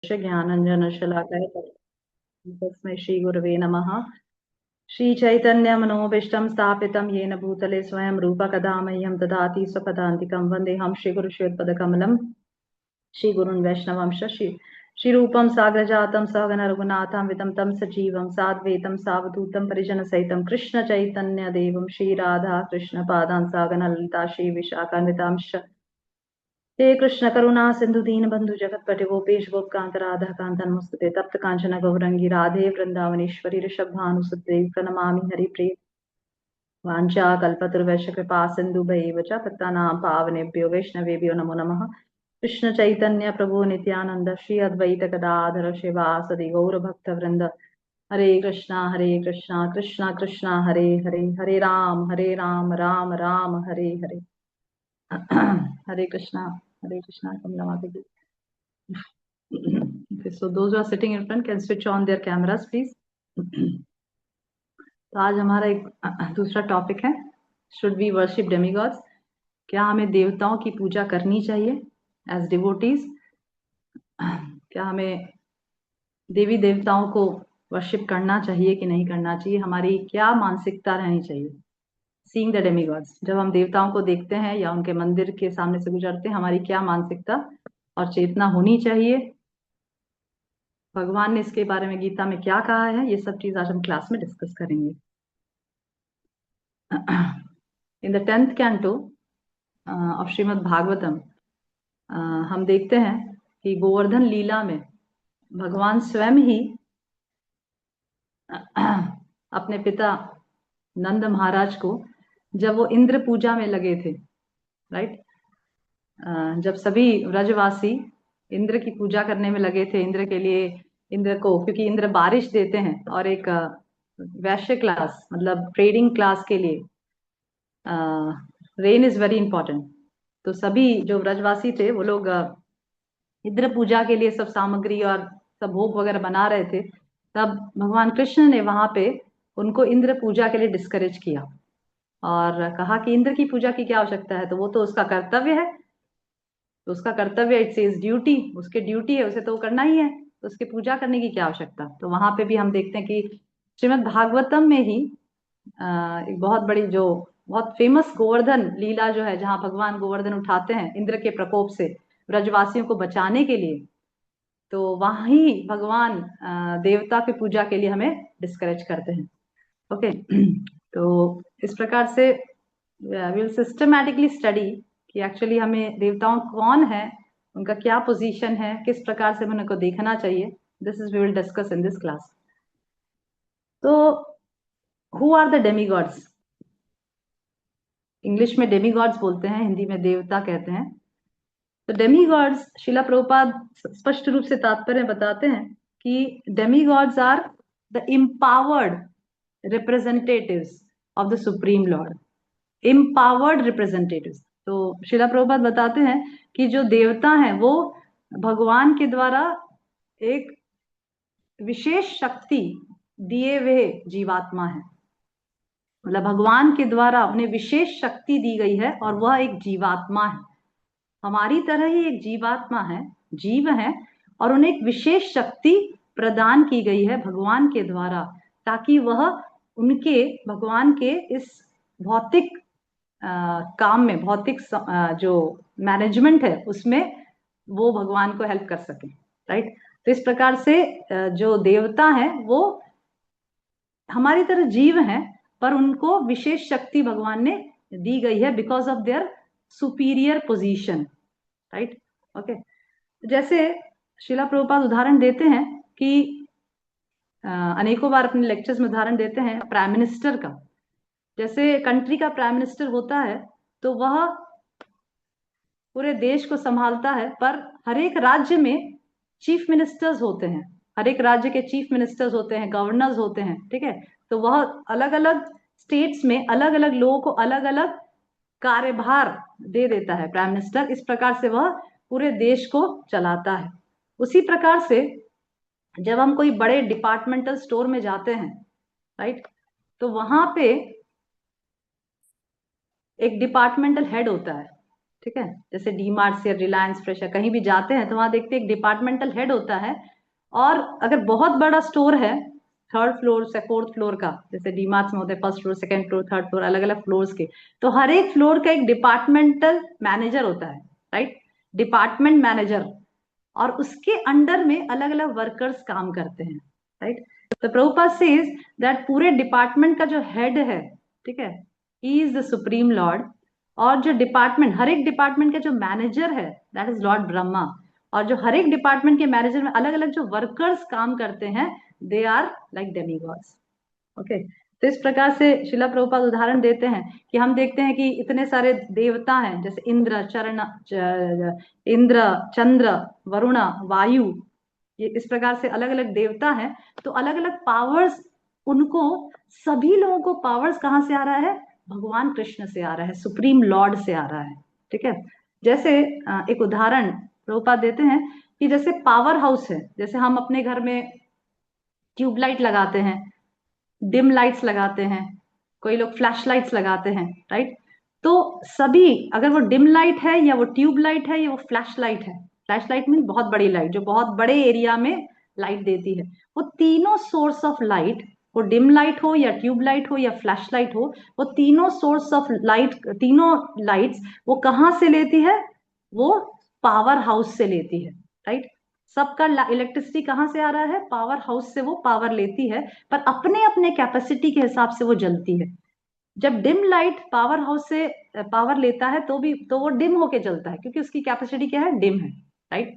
ज्ञानञ्जनशलाकया तस्मै श्रीगुरवे नमः। श्रीचैतन्यमनोभीष्टं स्थापितं येन भूतले स्वयं रूपकदा मह्यं ददाति स्वपदान्तिकं। वन्देऽहं श्रीगुरुश्रीयुतपदकमलं श्रीगुरुन् वैष्णवंश श्रीरूपं साग्रजातं सहगण रघुनाथं वितं तं सजीवं साद्वैतं सावधूतं परिजनसहितं कृष्णचैतन्यदेवं श्रीराधा कृष्णपादान् सागण ललिता श्रीविशाखान्वितांश्च हे कृष्ण करुणा सिंधु दीन बंधु जगतपति गोपेश गोपकांत राधा कांत नमस्ते तप्त कांचन गौरंगी राधे वृंदावनेश्वरी ऋषभ भानुसुते प्रणमामि हरिप्रिय वाञ्छा कल्पतरुवैश्य कृपा सिंधु भैव च पत्तानां पावनेभ्यो वैष्णवेभ्यो नमो नमः। कृष्ण चैतन्य प्रभु नित्यानंद श्री अद्वैत गदाधर शिवासदि गौर भक्त वृंद हरे Krishna Krishna Krishna Hare Hare Hare Ram Ram Ram Hare Hare Hare Krishna Kamala Mataji. Okay, so those who are sitting in front can switch on their cameras, please. तो आज हमारा एक दूसरा टॉपिक है, शुड वी वर्शिप डेमीगॉड्स? क्या हमें देवताओं की पूजा करनी चाहिए एज डिवोटीज? क्या हमें देवी देवताओं को वर्शिप करना चाहिए कि नहीं करना चाहिए? हमारी क्या मानसिकता रहनी चाहिए सीइंग द डेमीगॉड्स? जब हम देवताओं को देखते हैं या उनके मंदिर के सामने से गुजरते हैं, हमारी क्या मानसिकता और चेतना होनी चाहिए? भगवान ने इसके बारे में गीता में क्या कहा है, ये सब चीज आज हम क्लास में डिस्कस करेंगे। In the 10th canto of Shrimad Bhagavatam हम देखते हैं कि गोवर्धन लीला में भगवान स्वयं ही अपने पिता नंद महाराज को, जब वो इंद्र पूजा में लगे थे, राइट, जब सभी व्रजवासी इंद्र की पूजा करने में लगे थे, इंद्र के लिए, इंद्र को, क्योंकि इंद्र बारिश देते हैं और एक वैश्य क्लास मतलब ट्रेडिंग क्लास के लिए रेन इज वेरी इंपॉर्टेंट। तो सभी जो व्रजवासी थे वो लोग इंद्र पूजा के लिए सब सामग्री और सब भोग वगैरह बना रहे थे। तब भगवान कृष्ण ने वहां पे उनको इंद्र पूजा के लिए डिस्करेज किया और कहा कि इंद्र की पूजा की क्या आवश्यकता है, तो वो तो उसका कर्तव्य है, तो उसका कर्तव्य, इट्स इज ड्यूटी, उसकी ड्यूटी है, उसे तो वो करना ही है, तो उसकी पूजा करने की क्या आवश्यकता? तो वहां पे भी हम देखते हैं कि श्रीमद् भागवतम में ही एक बहुत बड़ी, जो बहुत फेमस गोवर्धन लीला जो है, जहाँ भगवान गोवर्धन उठाते हैं इंद्र के प्रकोप से ब्रजवासियों को बचाने के लिए, तो वहां ही भगवान देवता की पूजा के लिए हमें डिस्करेज करते हैं। ओके तो इस प्रकार से विल सिस्टमैटिकली स्टडी कि एक्चुअली हमें देवताओं कौन है, उनका क्या पोजीशन है, किस प्रकार से हमें उनको देखना चाहिए। This is we will discuss in this class. तो who are the demigods? English में डेमीगॉड्स बोलते हैं, हिंदी में देवता कहते हैं। तो डेमीगॉड्स, शिला प्रभुपाद स्पष्ट रूप से तात्पर्य बताते हैं कि demigods are the empowered representatives of the supreme lord. Empowered representatives. तो शिला प्रभुपाद बताते हैं कि जो देवता हैं वो भगवान के द्वारा एक विशेष शक्ति दिए हुए जीवात्मा है, मतलब भगवान के द्वारा उन्हें विशेष शक्ति दी गई है और वह एक जीवात्मा है, हमारी तरह ही एक जीवात्मा है, जीव है, और उन्हें एक विशेष शक्ति प्रदान की गई है भगवान के द्वारा, ताकि वह उनके, भगवान के इस भौतिक काम में, भौतिक जो मैनेजमेंट है उसमें वो भगवान को हेल्प कर सके, राइट। तो इस प्रकार से जो देवता है वो हमारी तरह जीव हैं, पर उनको विशेष शक्ति भगवान ने दी गई है because of their superior position, right. Okay, जैसे शिला प्रभुपाद उदाहरण देते हैं कि अनेकों बार अपने लेक्चर्स में उदाहरण देते हैं प्राइम मिनिस्टर का। जैसे कंट्री का प्राइम मिनिस्टर होता है तो वह पूरे देश को संभालता है, पर हर एक राज्य में चीफ मिनिस्टर्स होते हैं, हर एक राज्य के चीफ मिनिस्टर्स होते हैं, गवर्नर्स होते हैं, ठीक है। तो वह अलग अलग स्टेट्स में अलग अलग लोगों को अलग अलग कार्यभार दे देता है प्राइम मिनिस्टर, इस प्रकार से वह पूरे देश को चलाता है। उसी प्रकार से जब हम कोई बड़े डिपार्टमेंटल स्टोर में जाते हैं, राइट, तो वहां पे एक डिपार्टमेंटल हेड होता है, ठीक है, जैसे डीमार्ट या रिलायंस फ्रेश या कहीं भी जाते हैं तो वहां देखते हैं एक डिपार्टमेंटल हेड होता है, और अगर बहुत बड़ा स्टोर है, थर्ड फ्लोर से फोर्थ फ्लोर का, जैसे डीमार्ट में होते हैं first floor, second floor, third floor, अलग अलग फ्लोर्स के, तो हर एक फ्लोर का एक डिपार्टमेंटल मैनेजर होता है, राइट, डिपार्टमेंट मैनेजर, और उसके अंडर में अलग अलग वर्कर्स काम करते हैं, राइट। तो प्रभुपाद सेज दैट पूरे डिपार्टमेंट का जो हेड है, ठीक है, he is the supreme Lord, और जो डिपार्टमेंट, हर एक डिपार्टमेंट का जो मैनेजर है, दैट इज लॉर्ड ब्रह्मा, और जो हर एक डिपार्टमेंट के मैनेजर में अलग अलग जो वर्कर्स काम करते हैं, they are like demigods. Okay, तो इस प्रकार से शिला प्रभुपाद उदाहरण देते हैं कि हम देखते हैं कि इतने सारे देवता हैं, जैसे इंद्र, चंद्र, वरुण, वायु, ये इस प्रकार से अलग अलग देवता हैं। तो अलग अलग पावर्स, उनको, सभी लोगों को पावर्स कहाँ से आ रहा है? भगवान कृष्ण से आ रहा है, सुप्रीम लॉर्ड से आ रहा है, ठीक है। जैसे एक उदाहरण प्रभुपाद देते हैं कि जैसे पावर हाउस है, जैसे हम अपने घर में ट्यूबलाइट लगाते हैं, डिम लाइट्स लगाते हैं, कोई लोग फ्लैश लाइट्स लगाते हैं, राइट। तो सभी, अगर वो डिम लाइट है या वो ट्यूब लाइट है या वो फ्लैश लाइट है, फ्लैश लाइट मीन बहुत बड़ी लाइट जो बहुत बड़े एरिया में लाइट देती है, वो तीनों सोर्स ऑफ लाइट, वो डिम लाइट हो या ट्यूब लाइट हो या फ्लैश लाइट हो, वो तीनों सोर्स ऑफ लाइट, तीनों लाइट्स वो कहाँ से लेती है? वो पावर हाउस से लेती है, राइट। सबका इलेक्ट्रिसिटी कहाँ से आ रहा है? पावर हाउस से वो पावर लेती है, पर अपने अपने कैपेसिटी के हिसाब से वो जलती है। जब डिम लाइट पावर हाउस से पावर लेता है तो वो डिम होके जलता है, क्योंकि उसकी कैपेसिटी क्या है? डिम है, राइट।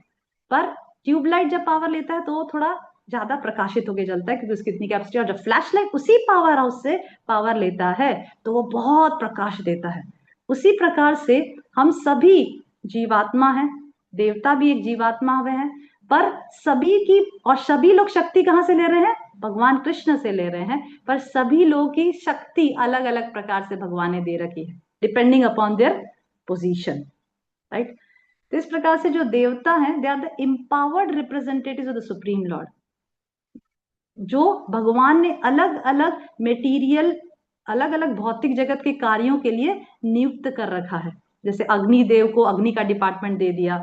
पर ट्यूबलाइट जब पावर लेता है तो वो थोड़ा ज्यादा प्रकाशित होके जलता है, क्योंकि उसकी इतनी कैपेसिटी, और जब फ्लैश लाइट उसी पावर हाउस से पावर लेता है तो वो बहुत प्रकाश देता है। उसी प्रकार से हम सभी जीवात्मा हैं, देवता भी एक जीवात्मा हुए हैं, पर सभी की, और सभी लोग शक्ति कहाँ से ले रहे हैं? भगवान कृष्ण से ले रहे हैं, पर सभी लोगों की शक्ति अलग अलग प्रकार से भगवान ने दे रखी है, depending upon their position, right. तो इस प्रकार से जो देवता हैं, they are the empowered representative of the supreme lord, जो भगवान ने अलग अलग मेटीरियल, अलग अलग भौतिक जगत के कार्यों के लिए नियुक्त कर रखा है। जैसे अग्नि देव को अग्नि का डिपार्टमेंट दे दिया,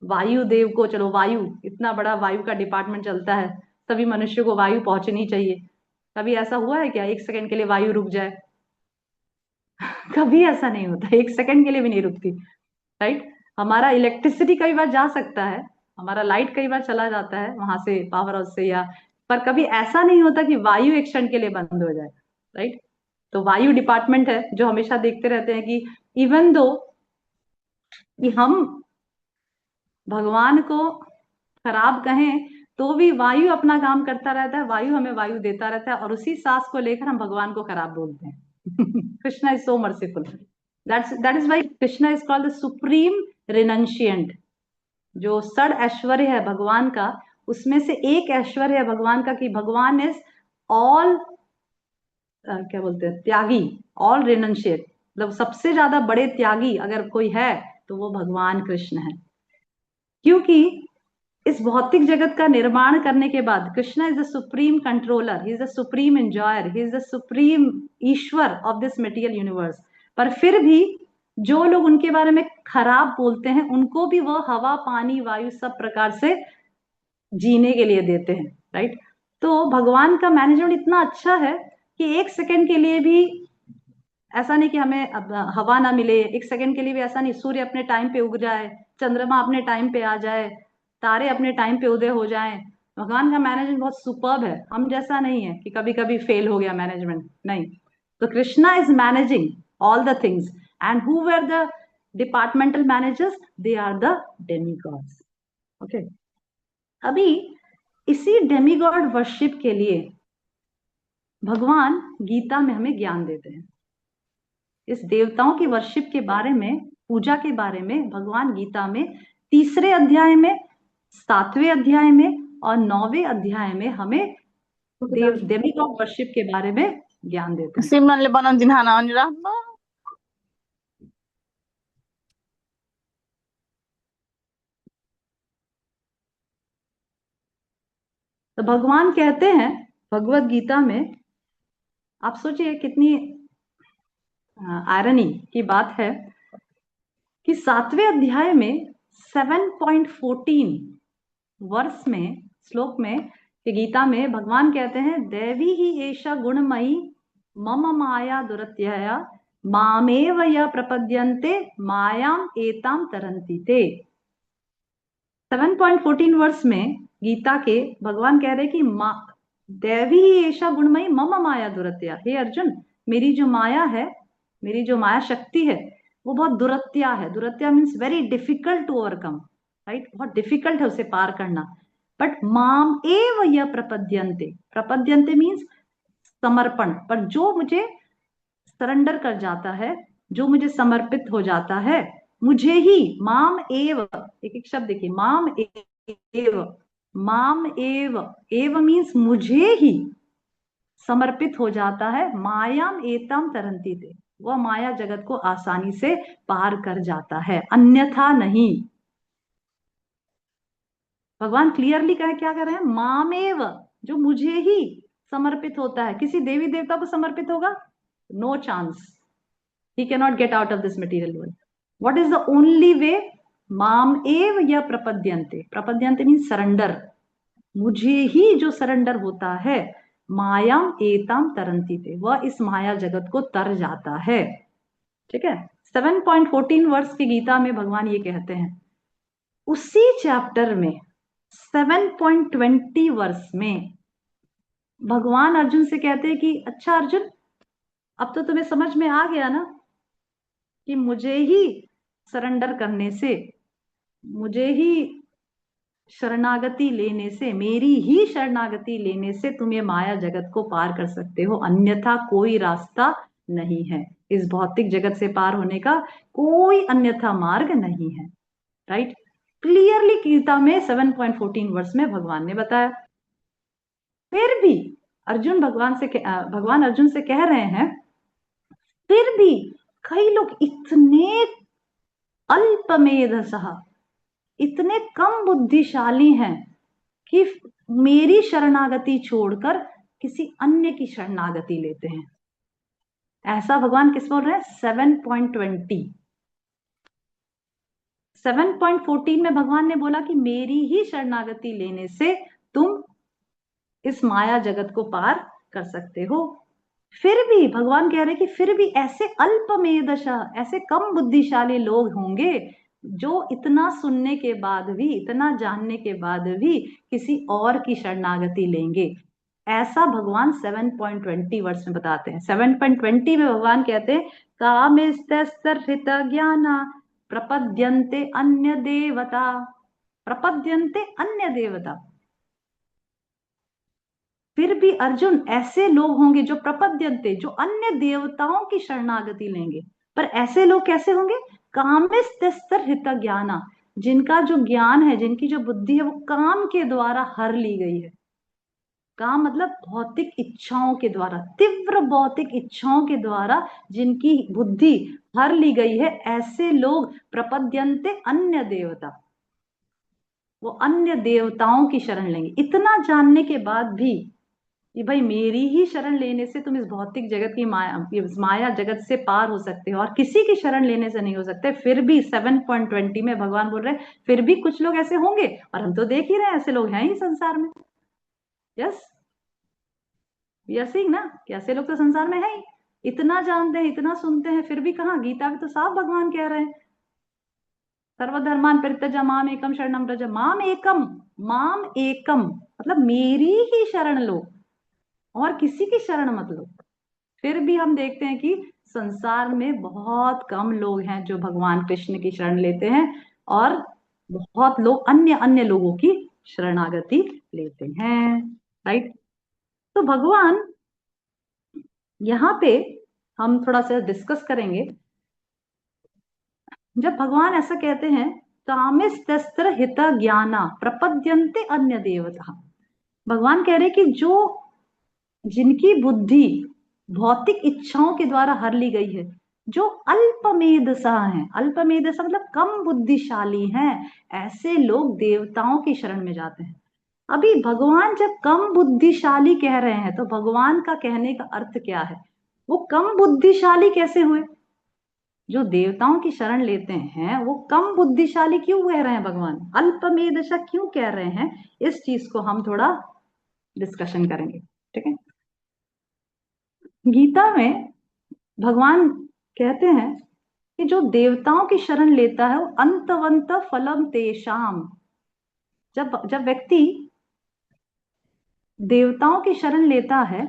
वायु देव को, चलो वायु, इतना बड़ा वायु का डिपार्टमेंट चलता है, सभी मनुष्य को वायु पहुंचनी चाहिए। कभी ऐसा हुआ है क्या एक सेकंड के लिए वायु रुक जाए? कभी ऐसा नहीं होता, एक सेकंड के लिए भी नहीं रुकती, राइट। हमारा इलेक्ट्रिसिटी कई बार जा सकता है, हमारा लाइट कई बार चला जाता है वहां से, पावर हाउस से, या, पर कभी ऐसा नहीं होता कि वायु एक क्षण के लिए बंद हो जाए, राइट। तो वायु डिपार्टमेंट है जो हमेशा देखते रहते हैं कि इवन दो कि हम भगवान को खराब कहें तो भी वायु अपना काम करता रहता है, वायु हमें वायु देता रहता है, और उसी सांस को लेकर हम भगवान को खराब बोलते हैं। Krishna is so merciful, that is why Krishna is called the supreme renunciant. जो सड़ ऐश्वर्य है भगवान का, उसमें से एक ऐश्वर्य है भगवान का कि भगवान इज ऑल, क्या बोलते हैं, त्यागी, ऑल रिनंशिएट, मतलब सबसे ज्यादा बड़े त्यागी अगर कोई है तो वो भगवान कृष्ण है। क्योंकि इस भौतिक जगत का निर्माण करने के बाद Krishna is the supreme controller, he is the supreme enjoyer, he is the supreme Ishwar of this material universe. पर फिर भी जो लोग उनके बारे में खराब बोलते हैं, उनको भी वह हवा, पानी, वायु सब प्रकार से जीने के लिए देते हैं, राइट। तो भगवान का मैनेजमेंट इतना अच्छा है कि एक सेकंड के लिए भी ऐसा नहीं कि हमें हवा ना मिले, एक सेकंड के लिए भी ऐसा नहीं, सूर्य अपने टाइम पे उग जाए, चंद्रमा अपने टाइम पे आ जाए, तारे अपने टाइम पे उदय हो जाएं। भगवान का मैनेजमेंट बहुत सुपर्ब है, हम जैसा नहीं है कि कभी कभी फेल हो गया मैनेजमेंट, नहीं। तो Krishna is managing all the things, and who were the departmental managers? They are the demigods. Okay, अभी इसी डेमीगॉड वर्शिप के लिए भगवान गीता में हमें ज्ञान देते हैं। इस देवताओं की वर्शिप के बारे में, पूजा के बारे में भगवान गीता में तीसरे अध्याय में, सातवें अध्याय में और नौवें अध्याय में हमें डेमीगॉड वर्शिप के बारे में ज्ञान देते हैं। सिमरनले बनाउन दिन खाना अनुराग तो भगवान कहते हैं भगवत गीता में, आप सोचिए कितनी आयरनी की बात है कि 7वें अध्याय में 7.14 वर्ष में, श्लोक में, कि गीता में भगवान कहते हैं देवी ही एषा गुणमयी मम माया दुरत्यया मामेव य प्रपद्यन्ते मायाम एताम तरन्ति ते। 7.14 वर्ष में गीता के भगवान कह रहे कि देवी ही ऐसा गुणमयी मम माया दुरत्या। हे अर्जुन, मेरी जो माया है, मेरी जो माया शक्ति है, वो बहुत दुरत्या है। दुरत्या means very difficult to overcome, right? बहुत डिफिकल्ट है उसे पार करना। बट माम एव यह प्रपद्यन्ते, प्रपद्यन्ते मीन्स समर्पण, पर जो मुझे सरेंडर कर जाता है, जो मुझे समर्पित हो जाता है, मुझे ही, माम एव, एक एक शब्द देखिए, माम एव, माम एव, एव मीन्स मुझे ही समर्पित हो जाता है, मायाम एतम तरंती थे, वह माया जगत को आसानी से पार कर जाता है, अन्यथा नहीं। भगवान क्लियरली क्या कर रहे हैं? मामेव, जो मुझे ही समर्पित होता है। किसी देवी देवता को समर्पित होगा? No chance, he cannot get out of this material world. What is the only way? माम एव या प्रपद्यन्ते, प्रपद्यन्ते मीन्स सरेंडर, मुझे ही जो सरेंडर होता है, मायाम एताम तरंती थे, वह इस माया जगत को तर जाता है। ठीक है, 7.14 वर्ष की गीता में भगवान ये कहते हैं। उसी चैप्टर में 7.20 वर्ष में भगवान अर्जुन से कहते हैं कि अच्छा अर्जुन, अब तो तुम्हें समझ में आ गया ना कि मुझे ही सरेंडर करने से, मुझे ही शरणागति लेने से, मेरी ही शरणागति लेने से तुम ये माया जगत को पार कर सकते हो, अन्यथा कोई रास्ता नहीं है। इस भौतिक जगत से पार होने का कोई अन्यथा मार्ग नहीं है, राइट? क्लियरली गीता में 7.14 वर्ष में भगवान ने बताया। फिर भी भगवान अर्जुन से कह रहे हैं, फिर भी कई लोग इतने अल्पमेधसः, इतने कम बुद्धिशाली हैं कि मेरी शरणागति छोड़कर किसी अन्य की शरणागति लेते हैं। ऐसा भगवान किस बोल रहे हैं? 7.20। 7.14 में भगवान ने बोला कि मेरी ही शरणागति लेने से तुम इस माया जगत को पार कर सकते हो। फिर भी भगवान कह रहे कि फिर भी ऐसे अल्पमेधशः, ऐसे कम बुद्धिशाली लोग होंगे जो इतना सुनने के बाद भी, इतना जानने के बाद भी किसी और की शरणागति लेंगे। ऐसा भगवान 7.20 वर्ष में बताते हैं। 7.20 में भगवान कहते हैं कामेस्तस्थित ज्ञाना प्रपद्यन्ते अन्य देवता, प्रपद्यन्ते अन्य देवता। फिर भी अर्जुन, ऐसे लोग होंगे जो प्रपद्यन्ते, जो अन्य देवताओं की शरणागति लेंगे। पर ऐसे लोग कैसे होंगे? कामेस्तस्थित ज्ञाना, जिनका जो ज्ञान है, जिनकी जो बुद्धि है, वो काम के द्वारा हर ली गई है। काम मतलब भौतिक इच्छाओं के द्वारा, तीव्र भौतिक इच्छाओं के द्वारा जिनकी बुद्धि हर ली गई है, ऐसे लोग प्रपद्यन्ते अन्य देवता, वो अन्य देवताओं की शरण लेंगे। इतना जानने के बाद भी कि भाई मेरी ही शरण लेने से तुम इस भौतिक जगत की माया जगत से पार हो सकते हो और किसी की शरण लेने से नहीं हो सकते। फिर भी 7.20 में भगवान बोल रहे हैं फिर भी कुछ लोग ऐसे होंगे, और हम तो देख ही रहे हैं ऐसे लोग हैं ही संसार में। यस, वी आर सीइंग ना कि ऐसे लोग तो संसार में है ही। इतना जानते हैं, इतना सुनते हैं, फिर भी कहाँ? गीता में तो साफ भगवान कह रहे हैं सर्वधर्मान परित्यज्य माम एकम शरणम व्रज। माम एकम, माम एकम मतलब मेरी ही शरण लो और किसी की शरण मत लो। फिर भी हम देखते हैं कि संसार में बहुत कम लोग हैं जो भगवान कृष्ण की शरण लेते हैं, और बहुत लोग अन्य अन्य लोगों की शरणागति लेते हैं, राइट? तो भगवान यहाँ पे हम थोड़ा सा डिस्कस करेंगे। जब भगवान ऐसा कहते हैं कामेस्तस्त्र हित ज्ञाना प्रपद्यन्ते अन्य देवता, भगवान कह रहे कि जो, जिनकी बुद्धि भौतिक इच्छाओं के द्वारा हर ली गई है, जो अल्पमेधसा हैं, अल्पमेधसा मतलब कम बुद्धिशाली हैं, ऐसे लोग देवताओं की शरण में जाते हैं। अभी भगवान जब कम बुद्धिशाली कह रहे हैं तो भगवान का कहने का अर्थ क्या है? वो कम बुद्धिशाली कैसे हुए? जो देवताओं की शरण लेते हैं वो कम बुद्धिशाली क्यों कह रहे हैं भगवान, अल्पमेधशा क्यों कह रहे हैं, इस चीज को हम थोड़ा डिस्कशन करेंगे। ठीक है, गीता में भगवान कहते हैं कि जो देवताओं की शरण लेता है वो अंतवंत फलम तेषाम, जब जब व्यक्ति देवताओं की शरण लेता है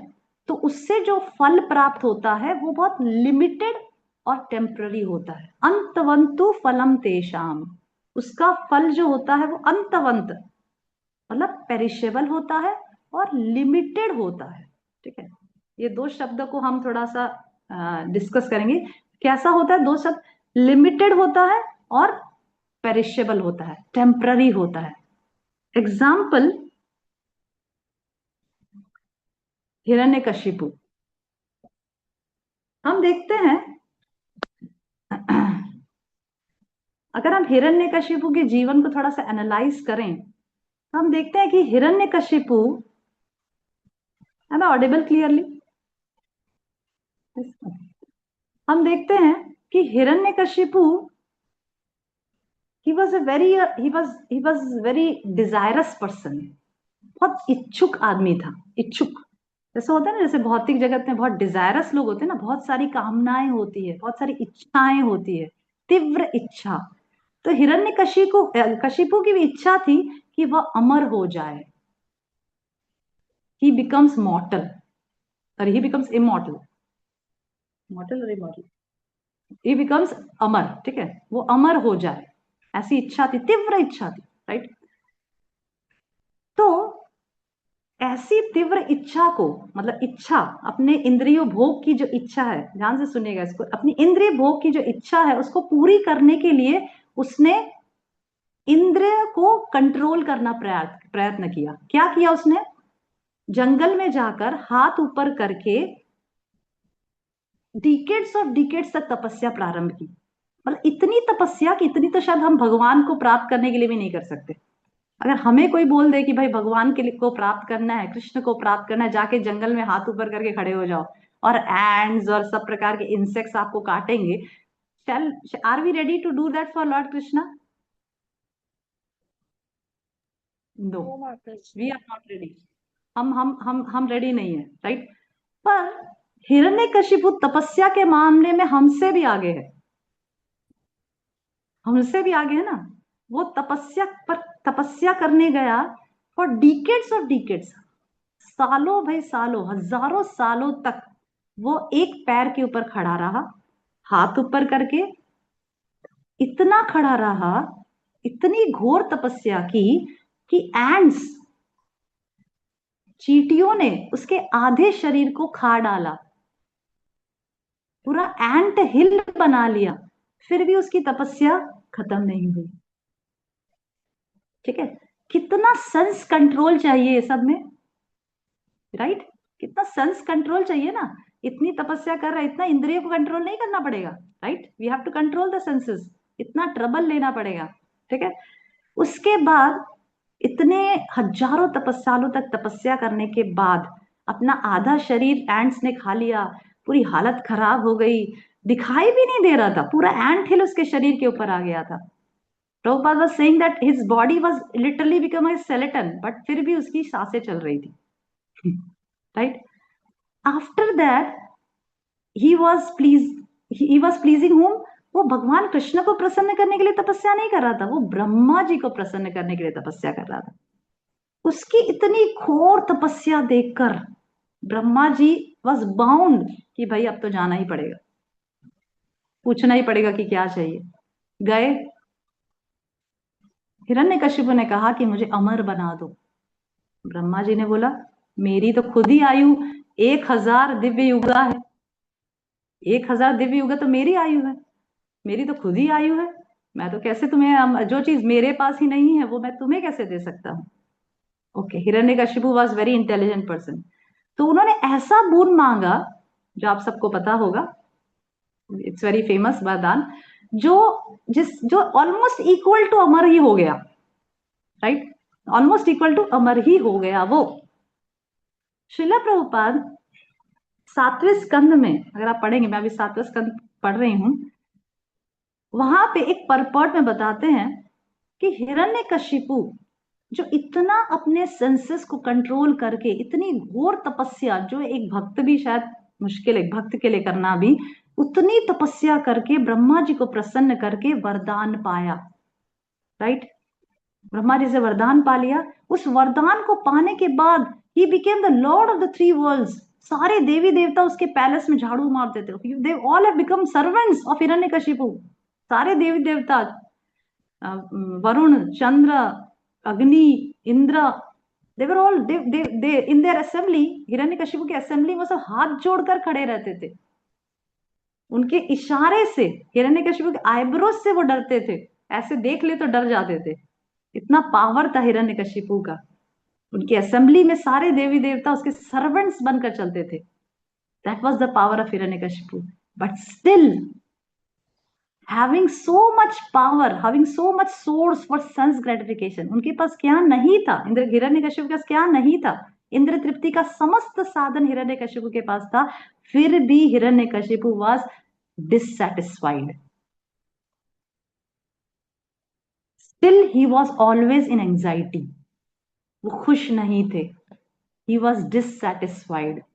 तो उससे जो फल प्राप्त होता है वो बहुत लिमिटेड और टेम्पररी होता है। अंतवंतु फलम तेषाम, उसका फल जो होता है वो अंतवंत मतलब पेरिशेबल होता है और लिमिटेड होता है। ठीक है, ये दो शब्द को हम थोड़ा सा डिस्कस करेंगे। कैसा होता है दो शब्द, लिमिटेड होता है और पेरिशेबल होता है, टेम्पररी होता है। एग्जाम्पल, हिरण्यकशिपु। हम देखते हैं अगर हम हिरण्यकशिपु के जीवन को थोड़ा सा एनालाइज करें तो हम देखते हैं कि Hiranyakashipu, am I audible clearly, हम देखते हैं कि Hiranyakashipu he was very desirous person, बहुत इच्छुक आदमी था। इच्छुक जैसे होता है ना, जैसे भौतिक जगत में बहुत डिजायरस लोग होते हैं ना, बहुत सारी कामनाएं होती है, बहुत सारी इच्छाएं होती है, तीव्र इच्छा। तो कशिपु की भी इच्छा थी कि वह अमर हो जाए, ही बिकम्स मॉर्टल और ही बिकम्स इमॉर्टल, मॉर्टल और इमॉर्टल, ही बिकम्स अमर। ठीक है, वो अमर हो जाए, ऐसी इच्छा थी, तीव्र इच्छा थी, राइट। तो ऐसी तीव्र इच्छा को, मतलब इच्छा, अपने इंद्रियों भोग की जो इच्छा है, ध्यान से सुनिएगा इसको, अपनी इंद्रिय भोग की जो इच्छा है उसको पूरी करने के लिए उसने इंद्रिय को कंट्रोल करना प्रयत्न किया। क्या किया उसने, जंगल में जाकर हाथ ऊपर करके डिकेड्स ऑफ डिकेड्स तक तपस्या प्रारंभ की। मतलब इतनी तपस्या कि इतनी तो शायद हम भगवान को प्राप्त करने के लिए भी नहीं कर सकते। अगर हमें कोई बोल दे कि भाई भगवान के लिए को प्राप्त करना है, कृष्ण को प्राप्त करना है, जाके जंगल में हाथ ऊपर करके खड़े हो जाओ और एंड्स और सब प्रकार के इंसेक्ट्स आपको काटेंगे, are we ready to do that for lord Krishna? No, we are not ready. हम रेडी नहीं है, राइट। पर हिरण्यकशिपु तपस्या के मामले में हमसे भी आगे है, हमसे भी आगे है ना। वो तपस्या करने गया फॉर डिकेड्स ऑफ डिकेड्स, सालों भाई सालों, हजारों सालों तक वो एक पैर के ऊपर खड़ा रहा, हाथ ऊपर करके, इतना खड़ा रहा, इतनी घोर तपस्या की कि एंड्स, चींटियों ने उसके आधे शरीर को खा डाला, पूरा एंट हिल बना लिया, फिर भी उसकी तपस्या खत्म नहीं हुई। ठीक है, कितना सेंस कंट्रोल चाहिए ये सब में, राइट। कितना सेंस कंट्रोल चाहिए ना, इतनी तपस्या कर रहा है, इतना इंद्रियों को कंट्रोल नहीं करना पड़ेगा, right. We have to control the senses, इतना ट्रबल लेना पड़ेगा। ठीक है, उसके बाद इतने हजारों सालों तक तपस्या करने के बाद अपना आधा शरीर एंट्स ने खा लिया, पूरी हालत खराब हो गई, दिखाई भी नहीं दे रहा था, पूरा एंट हिल उसके शरीर के ऊपर आ गया था। Prabhupada was saying that his body was literally become a skeleton, but फिर भी उसकी सांसें चल रही थी, right. After that he was pleasing home, वो भगवान कृष्ण को प्रसन्न करने के लिए तपस्या नहीं कर रहा था, वो ब्रह्मा जी को प्रसन्न करने के लिए तपस्या कर रहा था। उसकी इतनी घोर तपस्या देखकर ब्रह्मा जी वॉज बाउंड कि भाई अब तो जाना ही पड़ेगा, पूछना ही पड़ेगा कि क्या चाहिए। गए, हिरण्यकशिपु ने कहा कि मुझे अमर बना दो। ब्रह्मा जी ने बोला मेरी तो खुद ही आयु 1000 दिव्य युगा है, 1000 दिव्य युग तो मेरी आयु है, मेरी तो खुद ही आयु है, मैं तो कैसे तुम्हें, जो चीज मेरे पास ही नहीं है वो मैं तुम्हें कैसे दे सकता हूँ। Okay, Hiranyakashipu was very intelligent person, तो उन्होंने ऐसा बोन मांगा जो आप सबको पता होगा, इट्स वेरी फेमस वरदान, जो जो ऑलमोस्ट इक्वल टू अमर ही हो गया, राइट, ऑलमोस्ट इक्वल टू अमर ही हो गया वो। श्रीला प्रभुपाद 7वें स्कंद में, अगर आप पढ़ेंगे, मैं अभी 7वां स्कंद पढ़ रही हूँ, वहां पे एक परपर्ट में बताते हैं कि हिरण्यकशिपु जो इतना अपने सेंसेस को कंट्रोल करके, इतनी घोर तपस्या, जो एक भक्त भी शायद मुश्किल है भक्त के लिए करना भी, उतनी तपस्या करके ब्रह्मा जी को प्रसन्न करके वरदान पाया। राइट, ब्रह्मा जी से वरदान पा लिया। उस वरदान को पाने के बाद ही became the lord of the three worlds. सारे देवी देवता उसके पैलेस में झाड़ू मारते थे। They all have become servants of Hiranyakashipu. सारे देवी देवता, Varuna, Chandra, Agni, Indra, they were all there in their assembly. Hiranyakashipu की असेंबली में सब हाथ जोड़कर खड़े रहते थे। उनके इशारे से, हिरण्यकशिपु के आईब्रोज से वो डरते थे, ऐसे देख ले तो डर जाते थे। इतना पावर था हिरण्यकशिपु का। उनकी असेंबली में सारे देवी देवता उसके सर्वेंट्स बनकर चलते थे। That was the power of Hiranyakashipu. But still having so much power, having so much source for sense gratification, उनके पास क्या नहीं था, इंद्र हिरण्यकशिपु के पास क्या नहीं था, इंद्र तृप्ति का समस्त साधन हिरण्यकशिपु के पास था। फिर भी Hiranyakashipu was dissatisfied. Still he was always in anxiety. वो खुश नहीं थे। He was dissatisfied.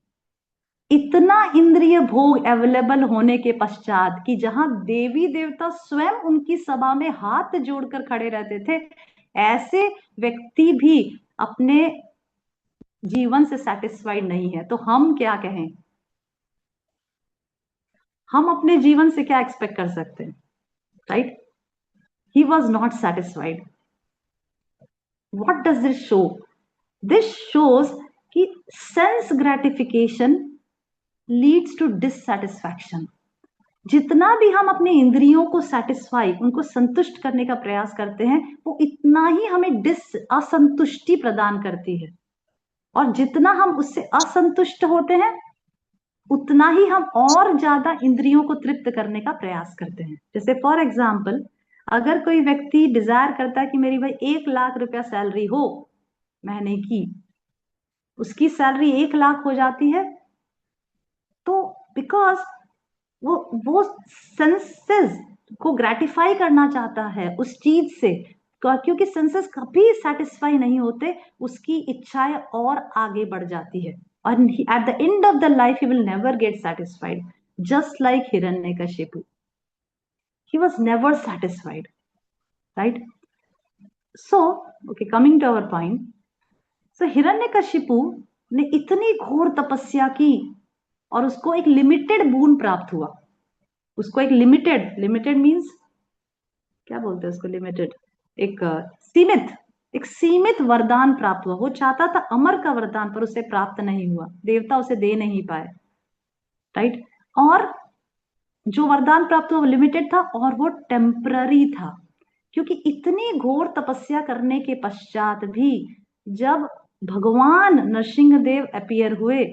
इतना इंद्रिय भोग अवेलेबल होने के पश्चात कि जहां देवी देवता स्वयं उनकी सभा में हाथ जोड़कर खड़े रहते थे, ऐसे व्यक्ति भी अपने जीवन से सेटिस्फाइड नहीं है, तो हम क्या कहें? हम अपने जीवन से क्या एक्सपेक्ट कर सकते हैं? Right, he was not satisfied. What does this show? This shows कि sense gratification leads to dissatisfaction. जितना भी हम अपने इंद्रियों को सेटिस्फाई, उनको संतुष्ट करने का प्रयास करते हैं, वो इतना ही हमें असंतुष्टि प्रदान करती है। और जितना हम उससे असंतुष्ट होते हैं, उतना ही हम और ज्यादा इंद्रियों को तृप्त करने का प्रयास करते हैं। जैसे फॉर एग्जाम्पल, अगर कोई व्यक्ति डिजायर करता है कि मेरी भाई 1 लाख रुपया सैलरी हो महीने की, उसकी सैलरी 1 लाख हो जाती है, तो बिकॉज वो सेंसेस को ग्रेटिफाई करना चाहता है उस चीज से, क्योंकि सेंसेस कभी सेटिस्फाई नहीं होते, उसकी इच्छाएं और आगे बढ़ जाती है, और at the end of the life he will never get satisfied, just like Hiranyakashipu. He was never satisfied. Right, so okay, coming to our point. So Hiranyakashipu ने इतनी घोर तपस्या की और उसको एक लिमिटेड बोन प्राप्त हुआ। उसको एक लिमिटेड मीन्स क्या बोलते हैं उसको? लिमिटेड, एक सीमित वरदान प्राप्त हुआ। वो चाहता था अमर का वरदान, पर उसे प्राप्त नहीं हुआ, देवता उसे दे नहीं पाए। राइट, और जो वरदान प्राप्त हुआ वो लिमिटेड था और वो टेम्पररी था, क्योंकि इतनी घोर तपस्या करने के पश्चात भी जब भगवान नरसिंहदेव अपीयर हुए,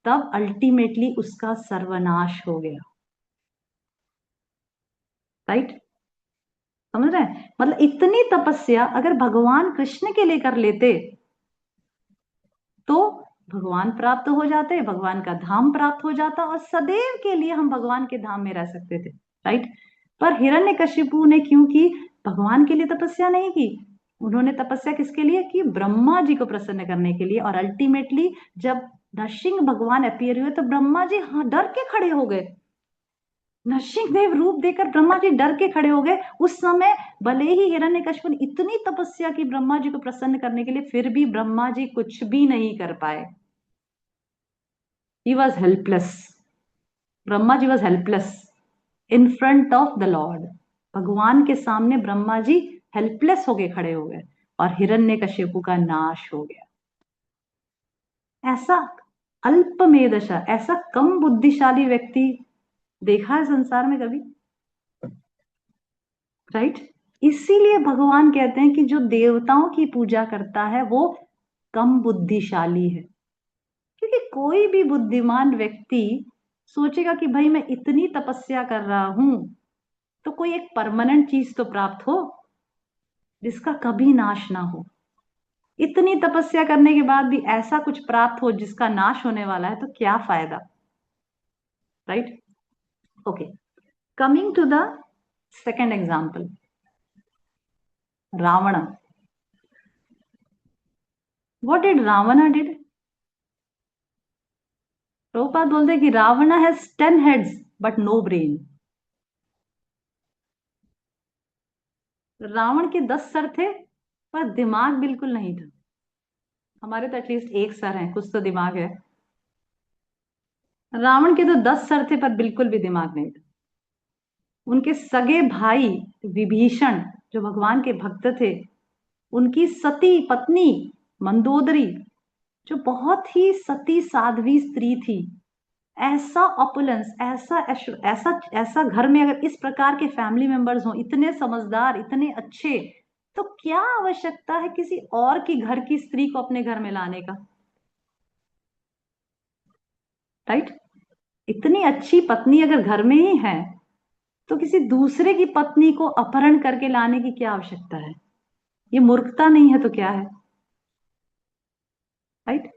तब अल्टीमेटली उसका सर्वनाश हो गया। राइट, समझ रहे हैं? मतलब इतनी तपस्या अगर भगवान कृष्ण के लिए कर लेते तो भगवान प्राप्त हो जाते, भगवान का धाम प्राप्त हो जाता, और सदैव के लिए हम भगवान के धाम में रह सकते थे। राइट, पर हिरण्यकशिपु ने क्यों की? भगवान के लिए तपस्या नहीं की। उन्होंने तपस्या किसके लिए की? ब्रह्मा जी को प्रसन्न करने के लिए। और अल्टीमेटली जब नरसिंह भगवान अपीयर हुए तो ब्रह्मा जी डर के खड़े हो गए। नरसिंहदेव रूप देकर ब्रह्मा जी डर के खड़े हो गए। उस समय भले ही हिरण्यकशिपु ने इतनी तपस्या की ब्रह्मा जी को प्रसन्न करने के लिए, फिर भी ब्रह्मा जी कुछ भी नहीं कर पाए। He was helpless. Brahma ji was helpless in front of the Lord. भगवान के सामने ब्रह्मा जी हेल्पलेस होके खड़े हो गए और हिरण्यकशिपु का नाश हो गया। ऐसा अल्प मेधशा, ऐसा कम बुद्धिशाली व्यक्ति देखा है संसार में कभी? राइट, इसीलिए भगवान कहते हैं कि जो देवताओं की पूजा करता है वो कम बुद्धिशाली है। क्योंकि कोई भी बुद्धिमान व्यक्ति सोचेगा कि भाई मैं इतनी तपस्या कर रहा हूं तो कोई एक परमानेंट चीज तो प्राप्त हो जिसका कभी नाश ना हो। इतनी तपस्या करने के बाद भी ऐसा कुछ प्राप्त हो जिसका नाश होने वाला है, तो क्या फायदा? Right, okay, coming to the second example, Ravana. What did Ravana did? Prabhupada बोलते हैं कि Ravana has 10 heads but no brain. Ravana के 10 सर थे पर दिमाग बिल्कुल नहीं था। हमारे तो एटलीस्ट एक सर है, कुछ तो दिमाग है। रावण के तो 10 सर थे पर बिल्कुल भी दिमाग नहीं था। उनके सगे भाई विभीषण, जो भगवान के भक्त थे, उनकी सती पत्नी मंदोदरी, जो बहुत ही सती साध्वी स्त्री थी, ऐसा ऑपुलेंस, ऐसा ऐसा घर में अगर इस प्रकार के फैमिली मेंबर्स हों, इतने समझदार, इतने अच्छे, तो क्या आवश्यकता है किसी और की घर की स्त्री को अपने घर में लाने का? राइट? इतनी अच्छी पत्नी अगर घर में ही है तो किसी दूसरे की पत्नी को अपहरण करके लाने की क्या आवश्यकता है? ये मूर्खता नहीं है तो क्या है? राइट?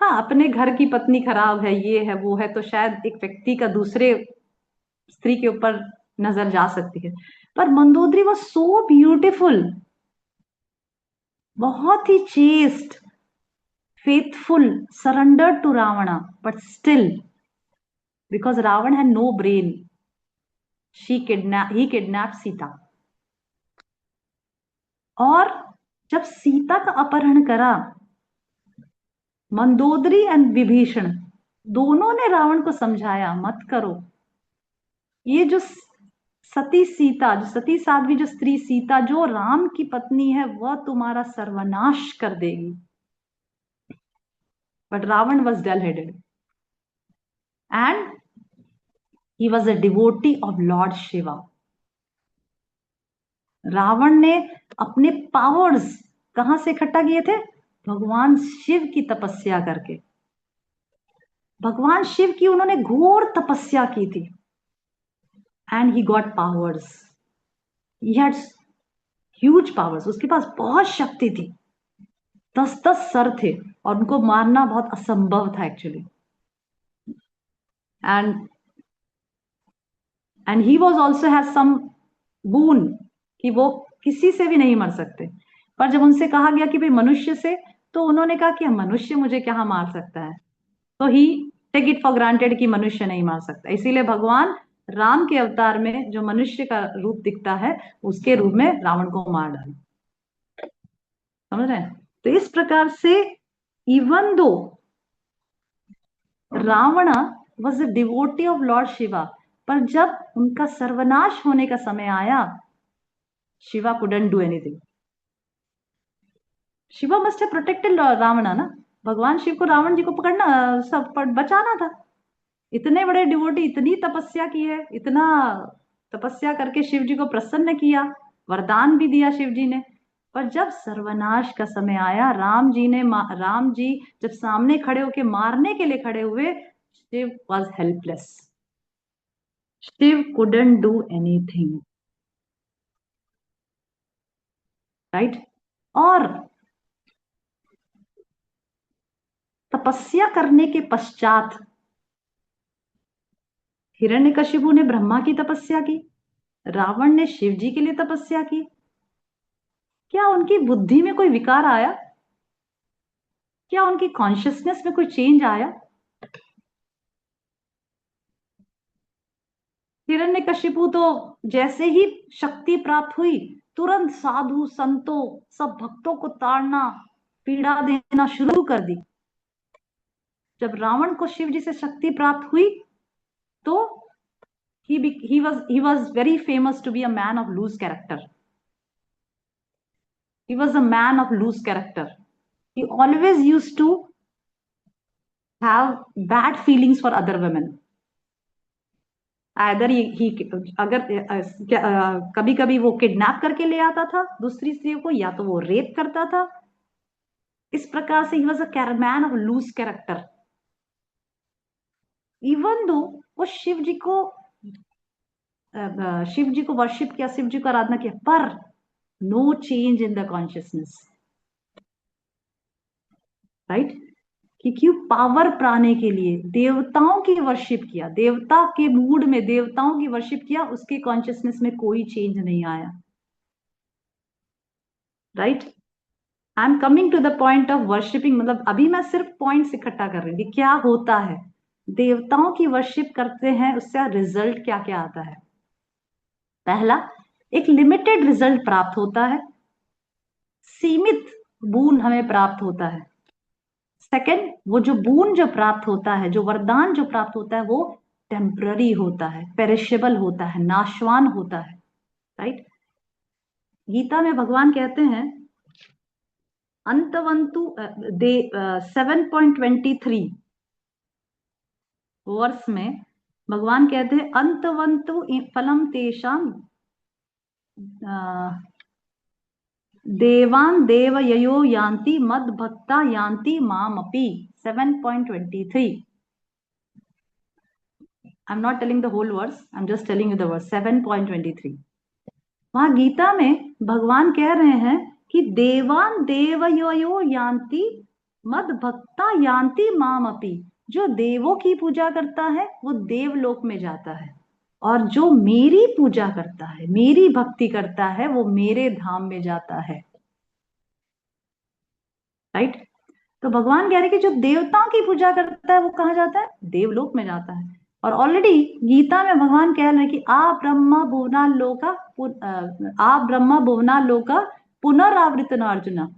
हाँ, अपने घर की पत्नी खराब है, ये है वो है, तो शायद एक व्यक्ति का दूसरे स्त्री के ऊपर नजर जा सकती है, पर मंदोदरी वॉज सो ब्यूटिफुल, बहुत ही chaste, faithful, surrendered to Ravana, but still because Ravana had no brain, he kidnap Sita. और जब सीता का अपहरण करा, मंदोदरी एंड विभीषण दोनों ने रावण को समझाया मत करो, ये जो सती सीता, जो सती साध्वी, जो स्त्री सीता, जो राम की पत्नी है, वह तुम्हारा सर्वनाश कर देगी। But Ravana was dull headed and he was a devotee of lord Shiva. Ravana ने अपने पावर्स कहां से इकट्ठा किए थे? भगवान शिव की तपस्या करके। भगवान शिव की उन्होंने घोर तपस्या की थी and he got powers, he had huge powers, उसके पास बहुत शक्ति थी, 10-10 सर थे और उनको मारना बहुत असंभव था actually. And and he was also has some boon कि वो किसी से भी नहीं मर सकते। पर जब उनसे कहा गया कि भाई मनुष्य से, तो उन्होंने कहा कि मनुष्य मुझे क्या मार सकता है, तो ही टेक इट फॉर ग्रांटेड कि मनुष्य नहीं मार सकता। इसीलिए भगवान राम के अवतार में जो मनुष्य का रूप दिखता है, उसके रूप में रावण को मार डाला। समझ रहे हैं? तो इस प्रकार से even though Ravana was a devotee of lord Shiva, पर जब उनका सर्वनाश होने का समय आया, Shiva couldn't do anything. Shiva must have protected Ravana ना। भगवान शिव को रावण जी को पकड़ना, सब बचाना था। इतने बड़े डिवोटी, इतनी तपस्या की है, इतना तपस्या करके शिव जी को प्रसन्न किया, वरदान भी दिया शिव जी ने। पर जब सर्वनाश का समय आया, राम जी जब सामने खड़े होके मारने के लिए खड़े हुए, Shiva was helpless, Shiva couldn't do anything. Right? और तपस्या करने के पश्चात हिरण्यकशिपु ने ब्रह्मा की तपस्या की, रावण ने शिव जी के लिए तपस्या की। क्या उनकी बुद्धि में कोई विकार आया? क्या उनकी कॉन्शियसनेस में कोई चेंज आया? हिरण्यकशिपु तो जैसे ही शक्ति प्राप्त हुई, तुरंत साधु संतों, सब भक्तों को ताड़ना, पीड़ा देना शुरू कर दी। जब रावण को शिव जी से शक्ति प्राप्त हुई, तो he was very famous to be a man of loose character. He was a man of loose character. He always used to have bad feelings for other women. Either he अगर कभी कभी वो किडनैप करके ले आता था दूसरी स्त्रियों को, या तो वो रेप करता था। इस प्रकार से he was a man of loose character. Even though वो शिव जी को वर्शिप किया, शिव जी को आराधना किया, पर no change in the consciousness. Right? कि क्यों पावर पाने के लिए देवताओं की वर्शिप किया, देवता के मूड में देवताओं की वर्शिप किया, उसके कॉन्शियसनेस में कोई चेंज नहीं आया। Right, I am coming to the point of worshipping, मतलब अभी मैं सिर्फ पॉइंट्स इकट्ठा कर रही हूँ क्या होता है देवताओं की वर्शिप करते हैं, उससे रिजल्ट क्या क्या आता है। पहला, एक लिमिटेड रिजल्ट प्राप्त होता है, सीमित बून हमें प्राप्त होता है। सेकंड, वो जो बून जो प्राप्त होता है, जो वरदान जो प्राप्त होता है, वो टेम्पररी होता है, पेरिशेबल होता है, नाशवान होता है। राइट, गीता में भगवान कहते हैं अंतवंतु दे 7.23 वर्ष में भगवान कहते हैं अंतवंतु फलम तेषाम देवान देव ययो यान्ति मद भक्ता यान्ति मामपि। 7.23, I'm not telling the whole verse, I'm just telling you the verse 7.23। वहां गीता में भगवान कह रहे हैं कि देवान देवयो यान्ति मद भक्ता यान्ति मामपि, जो देवों की पूजा करता है वो देवलोक में जाता है, और जो मेरी पूजा करता है, मेरी भक्ति करता है, वो मेरे धाम में जाता है। राइट, तो भगवान कह रहे कि जो देवताओं की पूजा करता है वो कहाँ जाता है, देवलोक में जाता है। और ऑलरेडी गीता में भगवान कह रहे हैं कि आ ब्रह्मा भुवना लोका आ ब्रह्मा भुवना लोका पुनरावृत अर्जुन